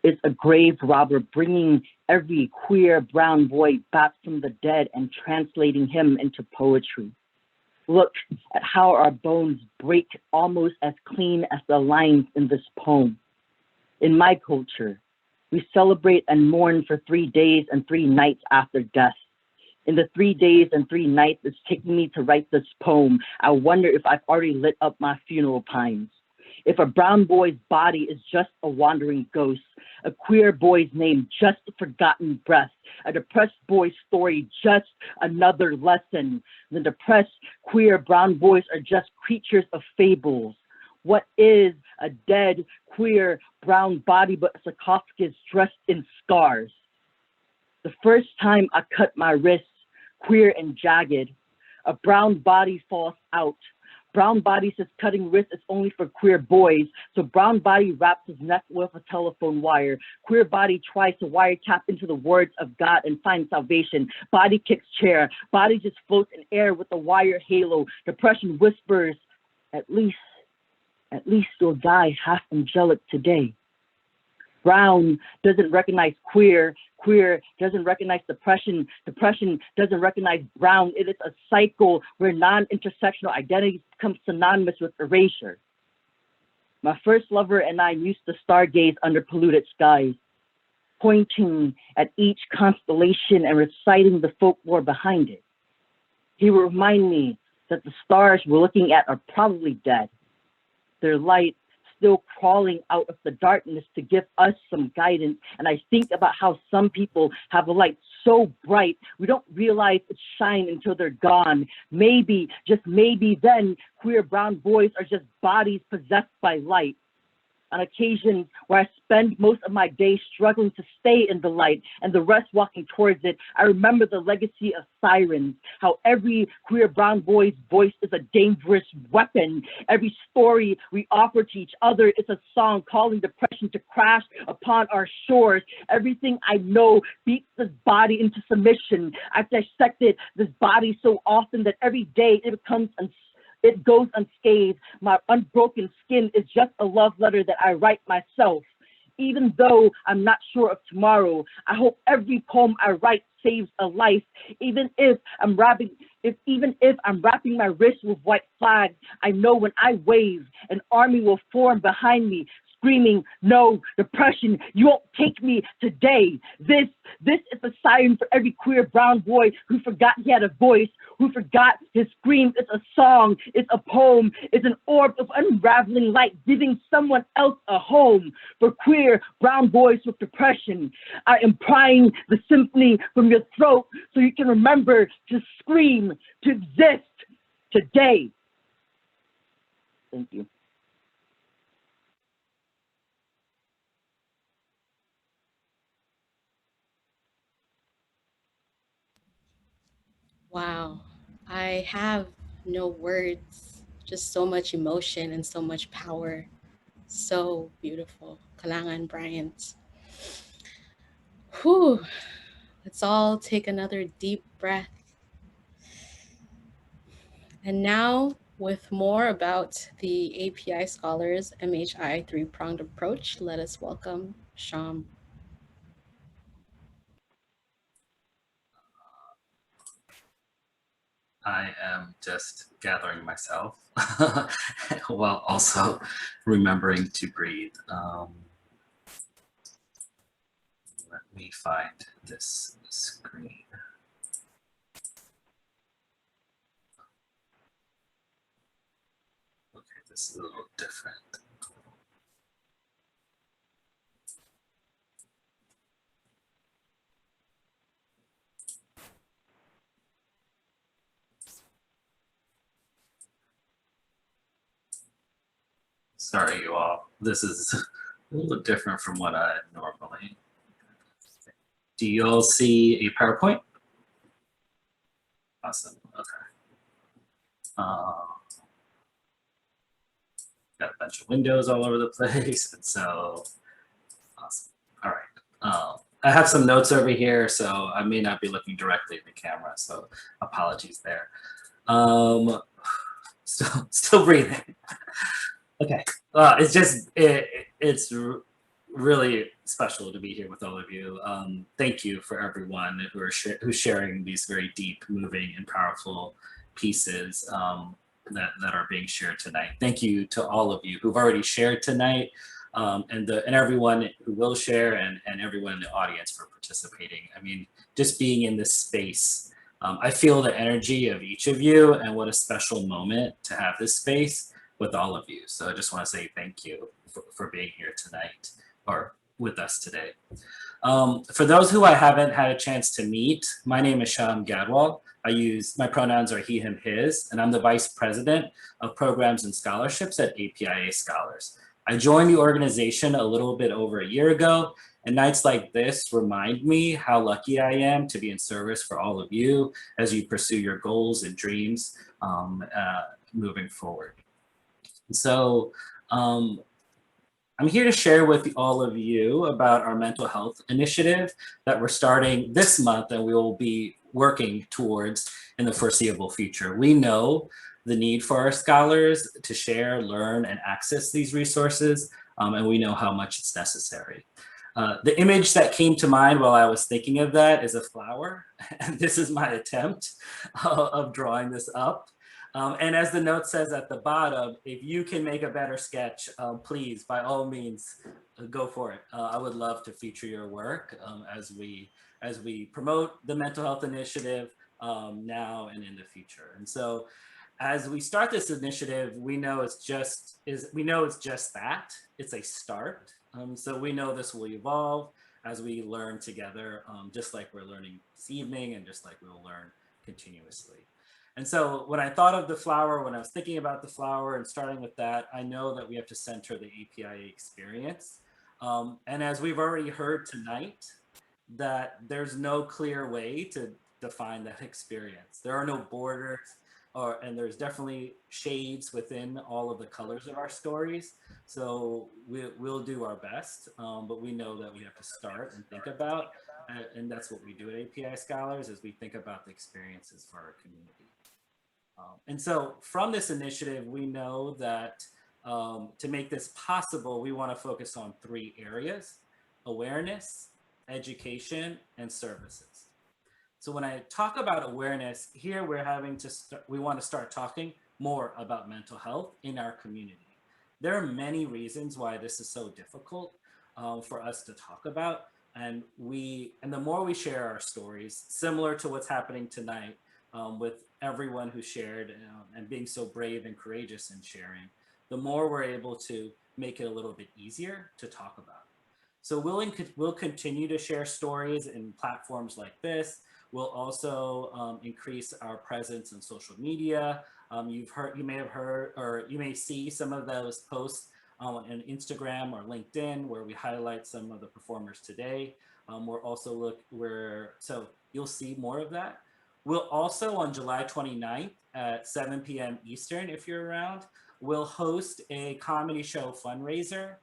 It's a grave robber bringing every queer brown boy back from the dead and translating him into poetry. Look at how our bones break almost as clean as the lines in this poem. In my culture, we celebrate and mourn for 3 days and 3 nights after death. In the 3 days and 3 nights it's taking me to write this poem, I wonder if I've already lit up my funeral pines. If a brown boy's body is just a wandering ghost, a queer boy's name just a forgotten breath, a depressed boy's story just another lesson, the depressed queer brown boys are just creatures of fables. What is a dead queer brown body but a sarcophagus dressed in scars? The first time I cut my wrist, queer and jagged, a brown body falls out. Brown body says cutting wrists is only for queer boys, so brown body wraps his neck with a telephone wire. Queer body tries to wiretap into the words of God and find salvation. Body kicks chair, body just floats in air with a wire halo. Depression whispers, at least you'll die half angelic today. Brown doesn't recognize queer. Queer doesn't recognize depression. Depression doesn't recognize brown. It is a cycle where non-intersectional identities become synonymous with erasure. My first lover and I used to stargaze under polluted skies, pointing at each constellation and reciting the folklore behind it. He would remind me that the stars we're looking at are probably dead, their light still crawling out of the darkness to give us some guidance. And I think about how some people have a light so bright, we don't realize its shine until they're gone. Maybe, just maybe then, queer brown boys are just bodies possessed by light. On occasions where I spend most of my day struggling to stay in the light and the rest walking towards it, I remember the legacy of sirens, how every queer brown boy's voice is a dangerous weapon. Every story we offer to each other is a song calling depression to crash upon our shores. Everything I know beats this body into submission. I've dissected this body so often that every day it goes unscathed. My unbroken skin is just a love letter that I write myself. Even though I'm not sure of tomorrow, I hope every poem I write saves a life. Even if I'm wrapping my wrist with white flags, I know when I wave, an army will form behind me, screaming, "No, depression, you won't take me today." This is a siren for every queer brown boy who forgot he had a voice, who forgot his scream. It's a song, it's a poem, it's an orb of unraveling light, giving someone else a home. For queer brown boys with depression, I am prying the symphony from your throat so you can remember to scream, to exist today. Thank you. Wow, I have no words, just so much emotion and so much power. So beautiful. Kalangan Bryant. Whew. Let's all take another deep breath. And now, with more about the API Scholars MHI three-pronged approach, let us welcome Sham. I am just gathering myself while also remembering to breathe. Let me find this screen. Okay, this is a little different. Sorry, you all. This is a little different from what I normally. Do you all see a PowerPoint? Awesome. Okay. Got a bunch of windows all over the place, and so awesome. All right. I have some notes over here, so I may not be looking directly at the camera, so apologies there. Still breathing. Okay. It's really special to be here with all of you. Thank you for everyone who's sharing these very deep, moving, and powerful pieces that are being shared tonight. Thank you to all of you who've already shared tonight, and everyone who will share, and everyone in the audience for participating. I mean, just being in this space, I feel the energy of each of you, and what a special moment to have this space with all of you. So I just want to say thank you for being here tonight, or with us today. For those who I haven't had a chance to meet, my name is Sham Gadwal. My pronouns are he, him, his, and I'm the Vice President of Programs and Scholarships at APIA Scholars. I joined the organization a little bit over a year ago, and nights like this remind me how lucky I am to be in service for all of you as you pursue your goals and dreams moving forward. So I'm here to share with all of you about our mental health initiative that we're starting this month, and we will be working towards in the foreseeable future. We know the need for our scholars to share, learn, and access these resources, and we know how much it's necessary. The image that came to mind while I was thinking of that is a flower. And this is my attempt of drawing this up. And as the note says at the bottom, if you can make a better sketch, please, by all means, go for it. I would love to feature your work as we promote the mental health initiative now and in the future. And so as we start this initiative, we know it's just that. It's a start. So we know this will evolve as we learn together, just like we're learning this evening and just like we'll learn continuously. And so when I thought of the flower, when I was thinking about the flower and starting with that, I know that we have to center the APIA experience. And as we've already heard tonight, that there's no clear way to define that experience. There are no borders, and there's definitely shades within all of the colors of our stories. So we'll do our best, but we know that we have to start and think about, and that's what we do at API Scholars, is we think about the experiences for our community. And so from this initiative, we know that to make this possible, we want to focus on 3 areas: awareness, education, and services. So when I talk about awareness here, we want to start talking more about mental health in our community. There are many reasons why this is so difficult for us to talk about. And the more we share our stories, similar to what's happening tonight with everyone who shared and being so brave and courageous in sharing, the more we're able to make it a little bit easier to talk about. So we'll continue to share stories in platforms like this. We'll also increase our presence in social media. You may have heard, or you may see some of those posts on Instagram or LinkedIn, where we highlight some of the performers today. So you'll see more of that. We'll also, on July 29th at 7 p.m. Eastern, if you're around, we'll host a comedy show fundraiser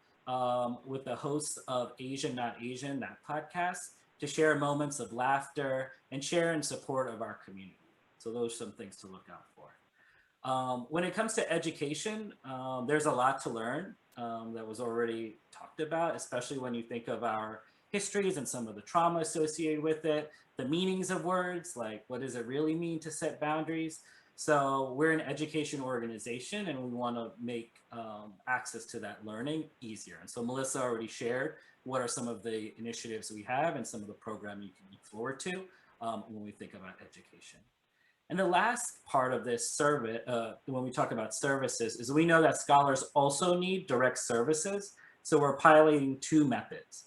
with the hosts of Asian Not Asian, that podcast, to share moments of laughter and share in support of our community. So those are some things to look out for. When it comes to education, there's a lot to learn that was already talked about, especially when you think of our histories and some of the trauma associated with it, the meanings of words, like what does it really mean to set boundaries? So we're an education organization, and we want to make access to that learning easier. And so Melissa already shared what are some of the initiatives we have and some of the programming you can look forward to when we think about education. And the last part of this survey, when we talk about services, is we know that scholars also need direct services. So we're piloting 2 methods.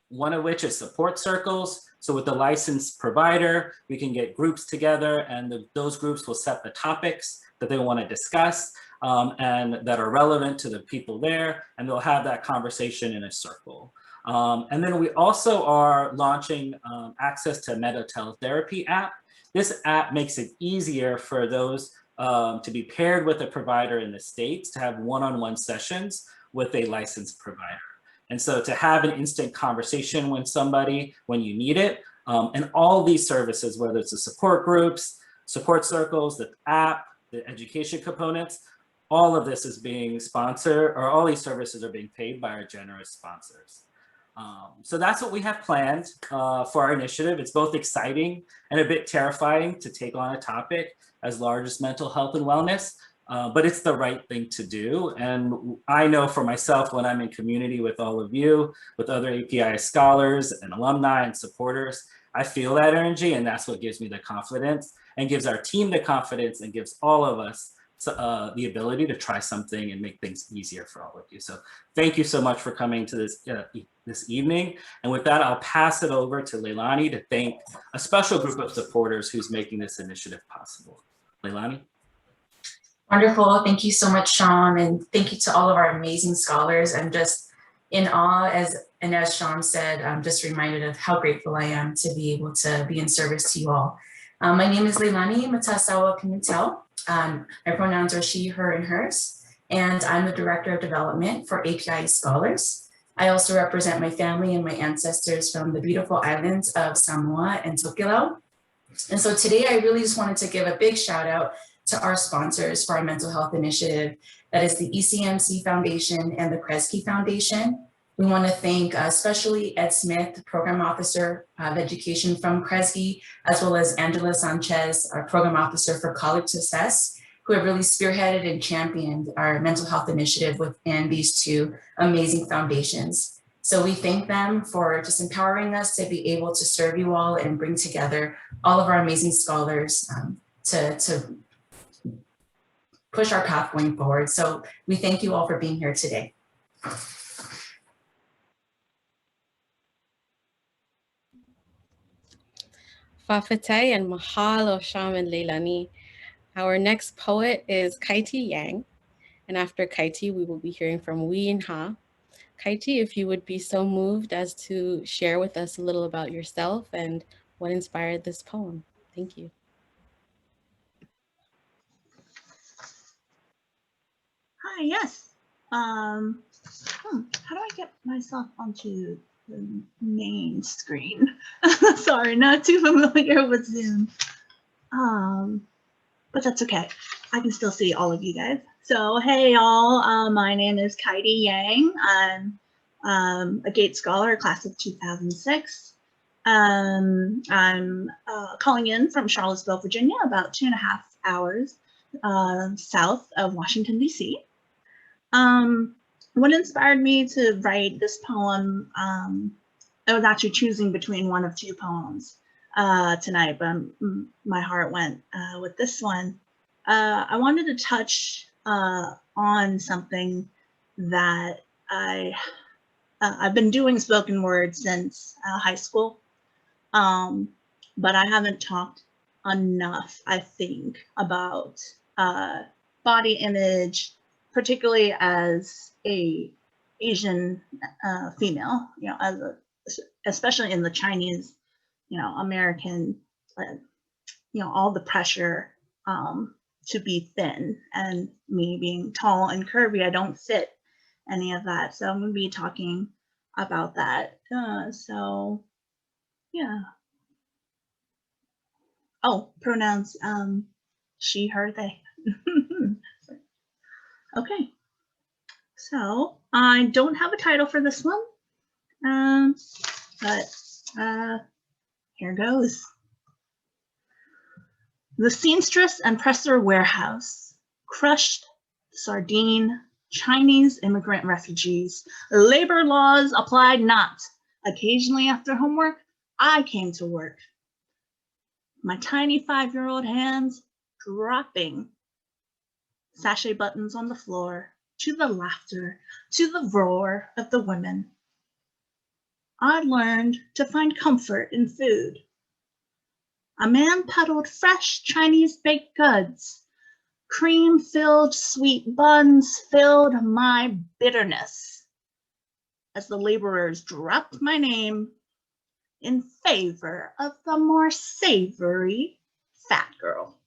One of which is support circles. So with the licensed provider, we can get groups together, and those groups will set the topics that they want to discuss and that are relevant to the people there, and they'll have that conversation in a circle. And then we also are launching access to Meta Teletherapy app. This app makes it easier for those to be paired with a provider in the States to have one-on-one sessions with a licensed provider. And so to have an instant conversation with somebody when you need it, and all these services, whether it's the support groups, support circles, the app, the education components, all of this is being sponsored, or all these services are being paid by our generous sponsors. So that's what we have planned for our initiative. It's both exciting and a bit terrifying to take on a topic as large as mental health and wellness, but it's the right thing to do. And I know for myself, when I'm in community with all of you, with other API scholars and alumni and supporters, I feel that energy, and that's what gives me the confidence and gives our team the confidence and gives all of us the ability to try something and make things easier for all of you. So thank you so much for coming to this evening. And with that, I'll pass it over to Leilani to thank a special group of supporters who's making this initiative possible. Leilani? Wonderful. Thank you so much, Sean. And thank you to all of our amazing scholars. I'm just in awe, as Sean said, I'm just reminded of how grateful I am to be able to be in service to you all. My name is Leilani Matasawa Pimentel. My pronouns are she, her, and hers, and I'm the Director of Development for API Scholars. I also represent my family and my ancestors from the beautiful islands of Samoa and Tokelau. And so today I really just wanted to give a big shout out to our sponsors for our mental health initiative. That is the ECMC Foundation and the Kresge Foundation. We want to thank especially Ed Smith, Program Officer of Education from Kresge, as well as Angela Sanchez, our Program Officer for College Success, who have really spearheaded and championed our mental health initiative within these two amazing foundations. So we thank them for just empowering us to be able to serve you all and bring together all of our amazing scholars to push our path going forward. So we thank you all for being here today. Fafete and mahalo shaman Leilani. Our next poet is Kaity Yang. And after Kaity, we will be hearing from Uyen Ha. Kaity, if you would be so moved as to share with us a little about yourself and what inspired this poem. Thank you. Hi, yes. How do I get myself onto the main screen? Sorry, not too familiar with Zoom. But that's okay. I can still see all of you guys. So, hey y'all, my name is Kaity Yang. I'm a GATE scholar, class of 2006. I'm calling in from Charlottesville, Virginia, about 2.5 hours south of Washington, D.C. What inspired me to write this poem, I was actually choosing between one of two poems tonight, but my heart went with this one. I wanted to touch on something that I've been doing spoken word since high school, but I haven't talked enough, I think, about body image, particularly as a Asian female, you know, especially in the Chinese, you know, American, you know, all the pressure to be thin, and me being tall and curvy, I don't fit any of that. So I'm going to be talking about that. So yeah. Oh, pronouns, she, her, they. Okay. So I don't have a title for this one, but here goes. The seamstress and presser warehouse, crushed sardine, Chinese immigrant refugees, labor laws applied not. Occasionally after homework, I came to work. My tiny 5-year-old hands dropping sachet buttons on the floor, to the laughter, to the roar of the women. I learned to find comfort in food. A man peddled fresh Chinese baked goods. Cream-filled sweet buns filled my bitterness as the laborers dropped my name in favor of the more savory fat girl.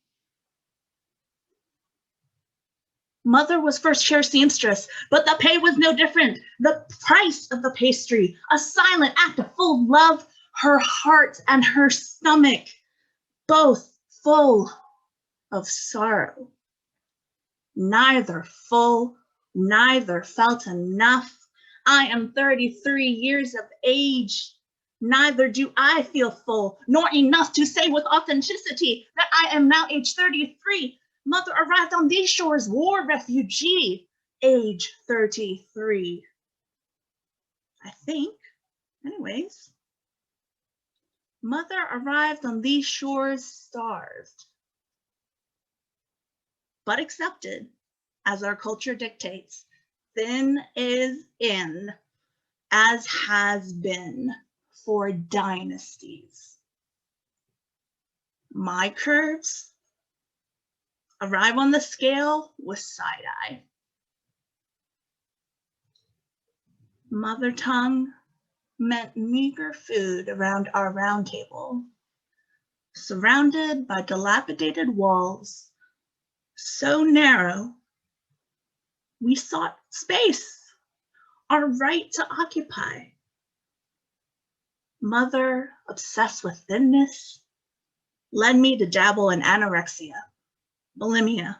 Mother was first chair seamstress, but the pay was no different. The price of the pastry, a silent act of full love, her heart and her stomach, both full of sorrow. Neither full, neither felt enough. I am 33 years of age. Neither do I feel full, nor enough to say with authenticity that I am now age 33. Mother arrived on these shores, war refugee, age 33. I think, anyways. Mother arrived on these shores starved, but accepted, as our culture dictates. Thin is in, as has been for dynasties. My curves arrive on the scale with side-eye. Mother tongue meant meager food around our round table, surrounded by dilapidated walls, so narrow, we sought space, our right to occupy. Mother, obsessed with thinness, led me to dabble in anorexia, bulimia.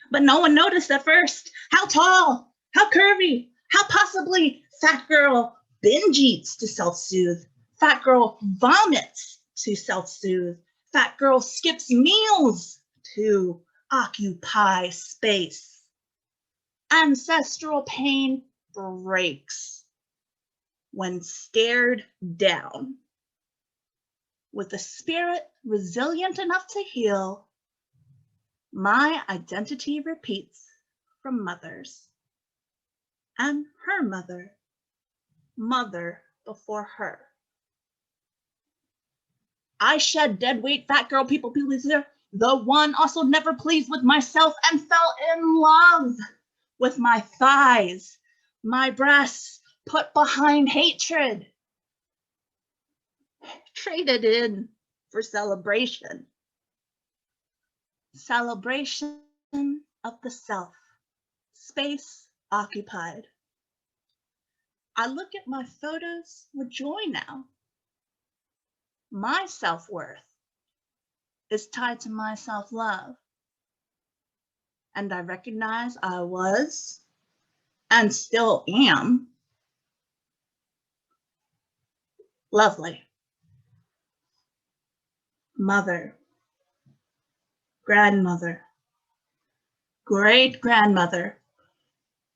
But no one noticed at first how tall, how curvy, how possibly Fat girl binge eats to self-soothe. Fat girl vomits to self-soothe. Fat girl skips meals to occupy space. Ancestral pain breaks when stared down. With a spirit resilient enough to heal, my identity repeats from mothers and her mother, mother before her. I shed dead weight, fat girl, people pleaser, the one also never pleased with myself and fell in love with my thighs, my breasts put behind hatred, traded in for celebration. Celebration of the self, space occupied. I look at my photos with joy now. My self-worth is tied to my self-love. And I recognize I was and still am lovely. Mother, grandmother, great-grandmother,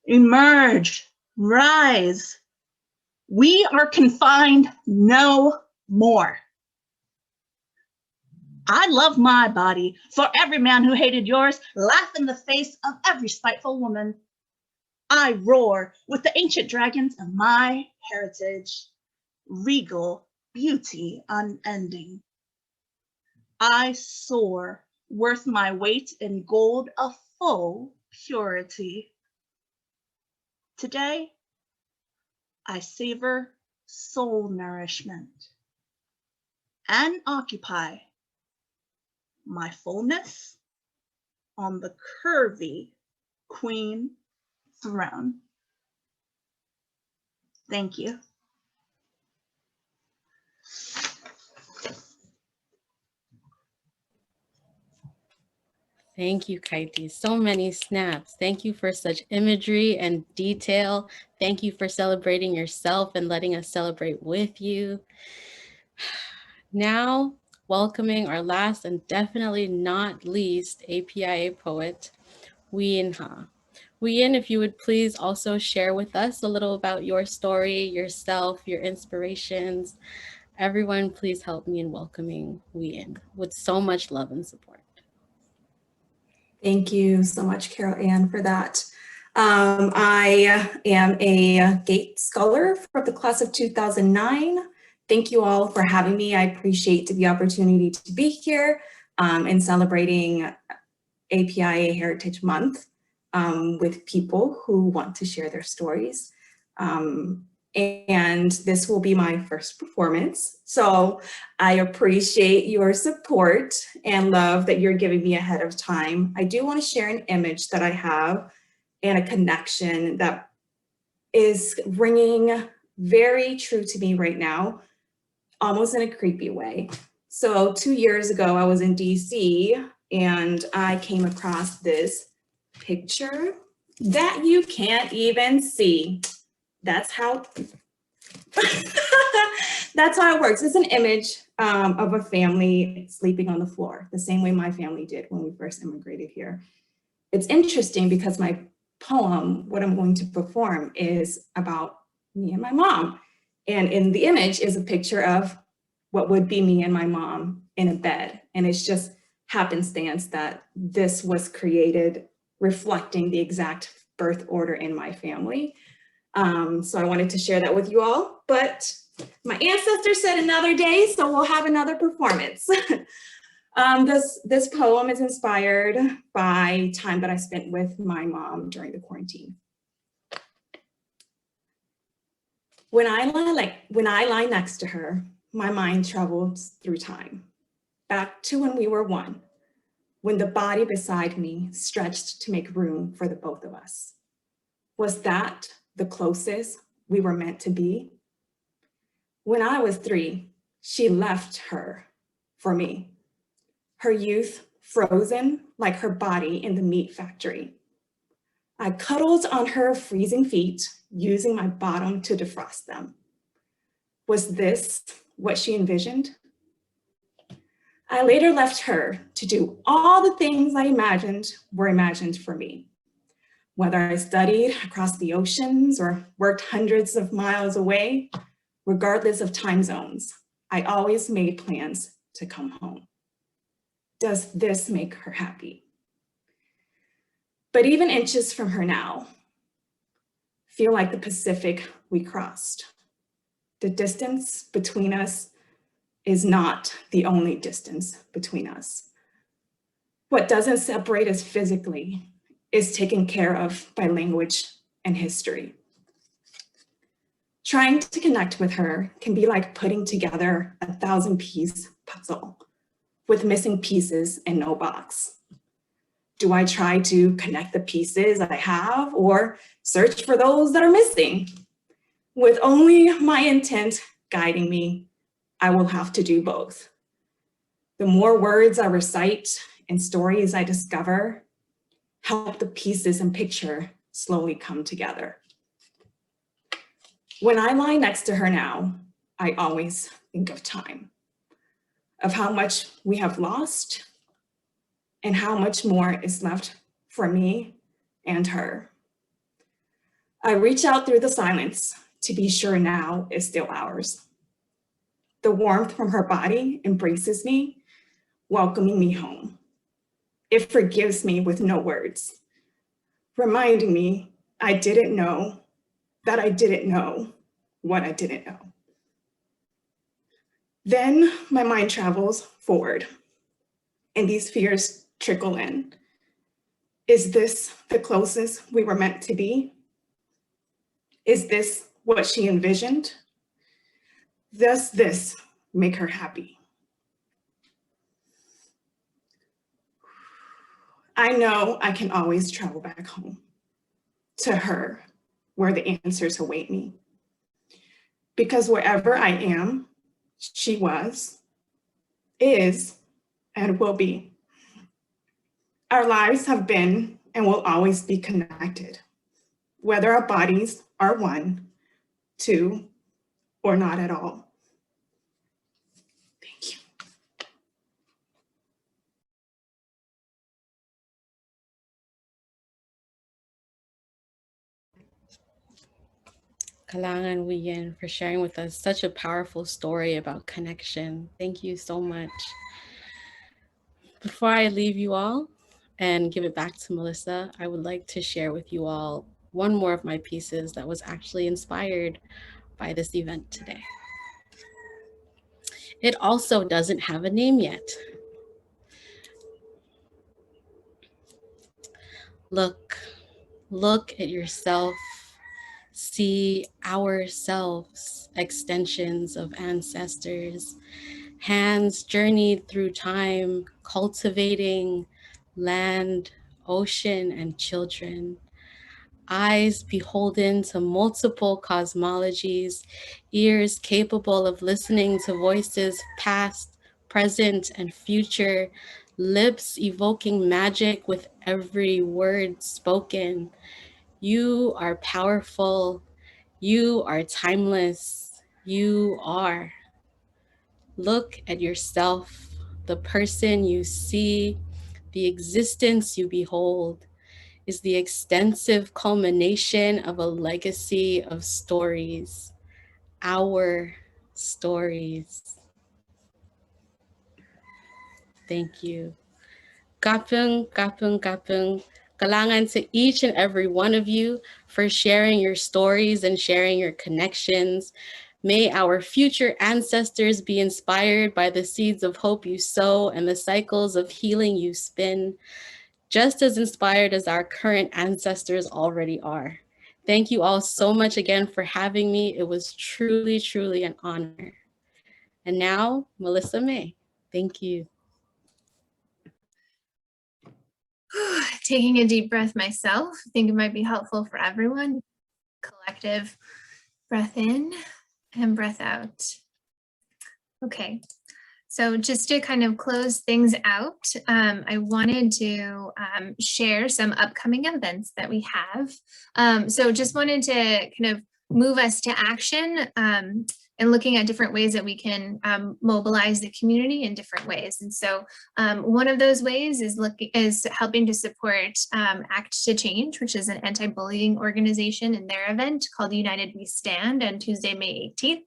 emerge, rise. We are confined no more. I love my body. For every man who hated yours, laugh in the face of every spiteful woman. I roar with the ancient dragons of my heritage, regal beauty unending. I soar, worth my weight in gold of full purity. Today, I savor soul nourishment and occupy my fullness on the curvy queen throne. Thank you. Thank you, Kaity. So many snaps. Thank you for such imagery and detail. Thank you for celebrating yourself and letting us celebrate with you. Now, welcoming our last and definitely not least APIA poet, Uyen Ha. Uyen, if you would please also share with us a little about your story, yourself, your inspirations. Everyone, please help me in welcoming Uyen with so much love and support. Thank you so much, Carol Ann, for that. I am a GATE scholar from the class of 2009. Thank you all for having me. I appreciate the opportunity to be here and celebrating APIA Heritage Month with people who want to share their stories. And this will be my first performance. So I appreciate your support and love that you're giving me ahead of time. I do want to share an image that I have and a connection that is ringing very true to me right now, almost in a creepy way. So 2 years ago, I was in DC and I came across this picture that you can't even see. That's how that's how it works. It's an image of a family sleeping on the floor, the same way my family did when we first immigrated here. It's interesting because my poem, what I'm going to perform, is about me and my mom. And in the image is a picture of what would be me and my mom in a bed. And it's just happenstance that this was created reflecting the exact birth order in my family. So I wanted to share that with you all, but my ancestor said another day, so we'll have another performance. This poem is inspired by time that I spent with my mom during the quarantine. When I lie next to her, my mind travels through time, back to when we were one, when the body beside me stretched to make room for the both of us. Was that the closest we were meant to be? When I was 3, she left her for me. Her youth frozen like her body in the meat factory. I cuddled on her freezing feet using my bottom to defrost them. Was this what she envisioned? I later left her to do all the things I imagined were imagined for me. Whether I studied across the oceans or worked hundreds of miles away, regardless of time zones, I always made plans to come home. Does this make her happy? But even inches from her now feel like the Pacific we crossed. The distance between us is not the only distance between us. What doesn't separate us physically is taken care of by language and history. Trying to connect with her can be like putting together a 1,000-piece puzzle with missing pieces and no box. Do I try to connect the pieces I have or search for those that are missing? With only my intent guiding me, I will have to do both. The more words I recite and stories I discover, help the pieces and picture slowly come together. When I lie next to her now, I always think of time, of how much we have lost and how much more is left for me and her. I reach out through the silence to be sure now is still ours. The warmth from her body embraces me, welcoming me home. It forgives me with no words, reminding me I didn't know that I didn't know what I didn't know. Then my mind travels forward and these fears trickle in. Is this the closest we were meant to be? Is this what she envisioned? Does this make her happy? I know I can always travel back home to her where the answers await me. Because wherever I am, she was, is, and will be. Our lives have been and will always be connected, whether our bodies are one, two, or not at all. Thank you. Kalangan Uyen for sharing with us such a powerful story about connection. Thank you so much. Before I leave you all and give it back to Melissa, I would like to share with you all one more of my pieces that was actually inspired by this event today. It also doesn't have a name yet. Look at yourself. See ourselves, extensions of ancestors, hands journeyed through time, cultivating land, ocean, and children. Eyes beholden to multiple cosmologies, ears capable of listening to voices past, present, and future, lips evoking magic with every word spoken. You are powerful. You are timeless. You are. Look at yourself, the person you see, the existence you behold is the extensive culmination of a legacy of stories, our stories. Thank you. Kapung, kapung, kapung. Kalangan to each and every one of you for sharing your stories and sharing your connections. May our future ancestors be inspired by the seeds of hope you sow and the cycles of healing you spin, just as inspired as our current ancestors already are. Thank you all so much again for having me. It was truly, truly an honor. And now, Melissa May. Thank you. Taking a deep breath myself, I think it might be helpful for everyone. Collective breath in and breath out. Okay, So just to kind of close things out, I wanted to share some upcoming events that we have. So just wanted to kind of move us to action and looking at different ways that we can mobilize the community in different ways. And so one of those ways is helping to support Act to Change, which is an anti-bullying organization, in their event called United We Stand on Tuesday, May 18th.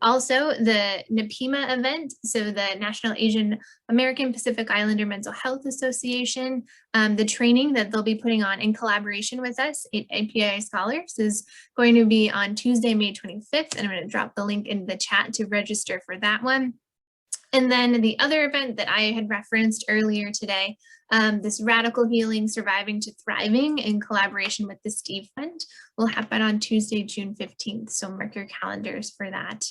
Also the NAPIMA event, so the National Asian American Pacific Islander Mental Health Association, the training that they'll be putting on in collaboration with us, APIA Scholars, is going to be on Tuesday, May 25th, and I'm going to drop the link in the chat to register for that one. And then the other event that I had referenced earlier today, this Radical Healing, Surviving to Thriving, in collaboration with the Steve Fund, will happen on Tuesday, June 15th. So mark your calendars for that.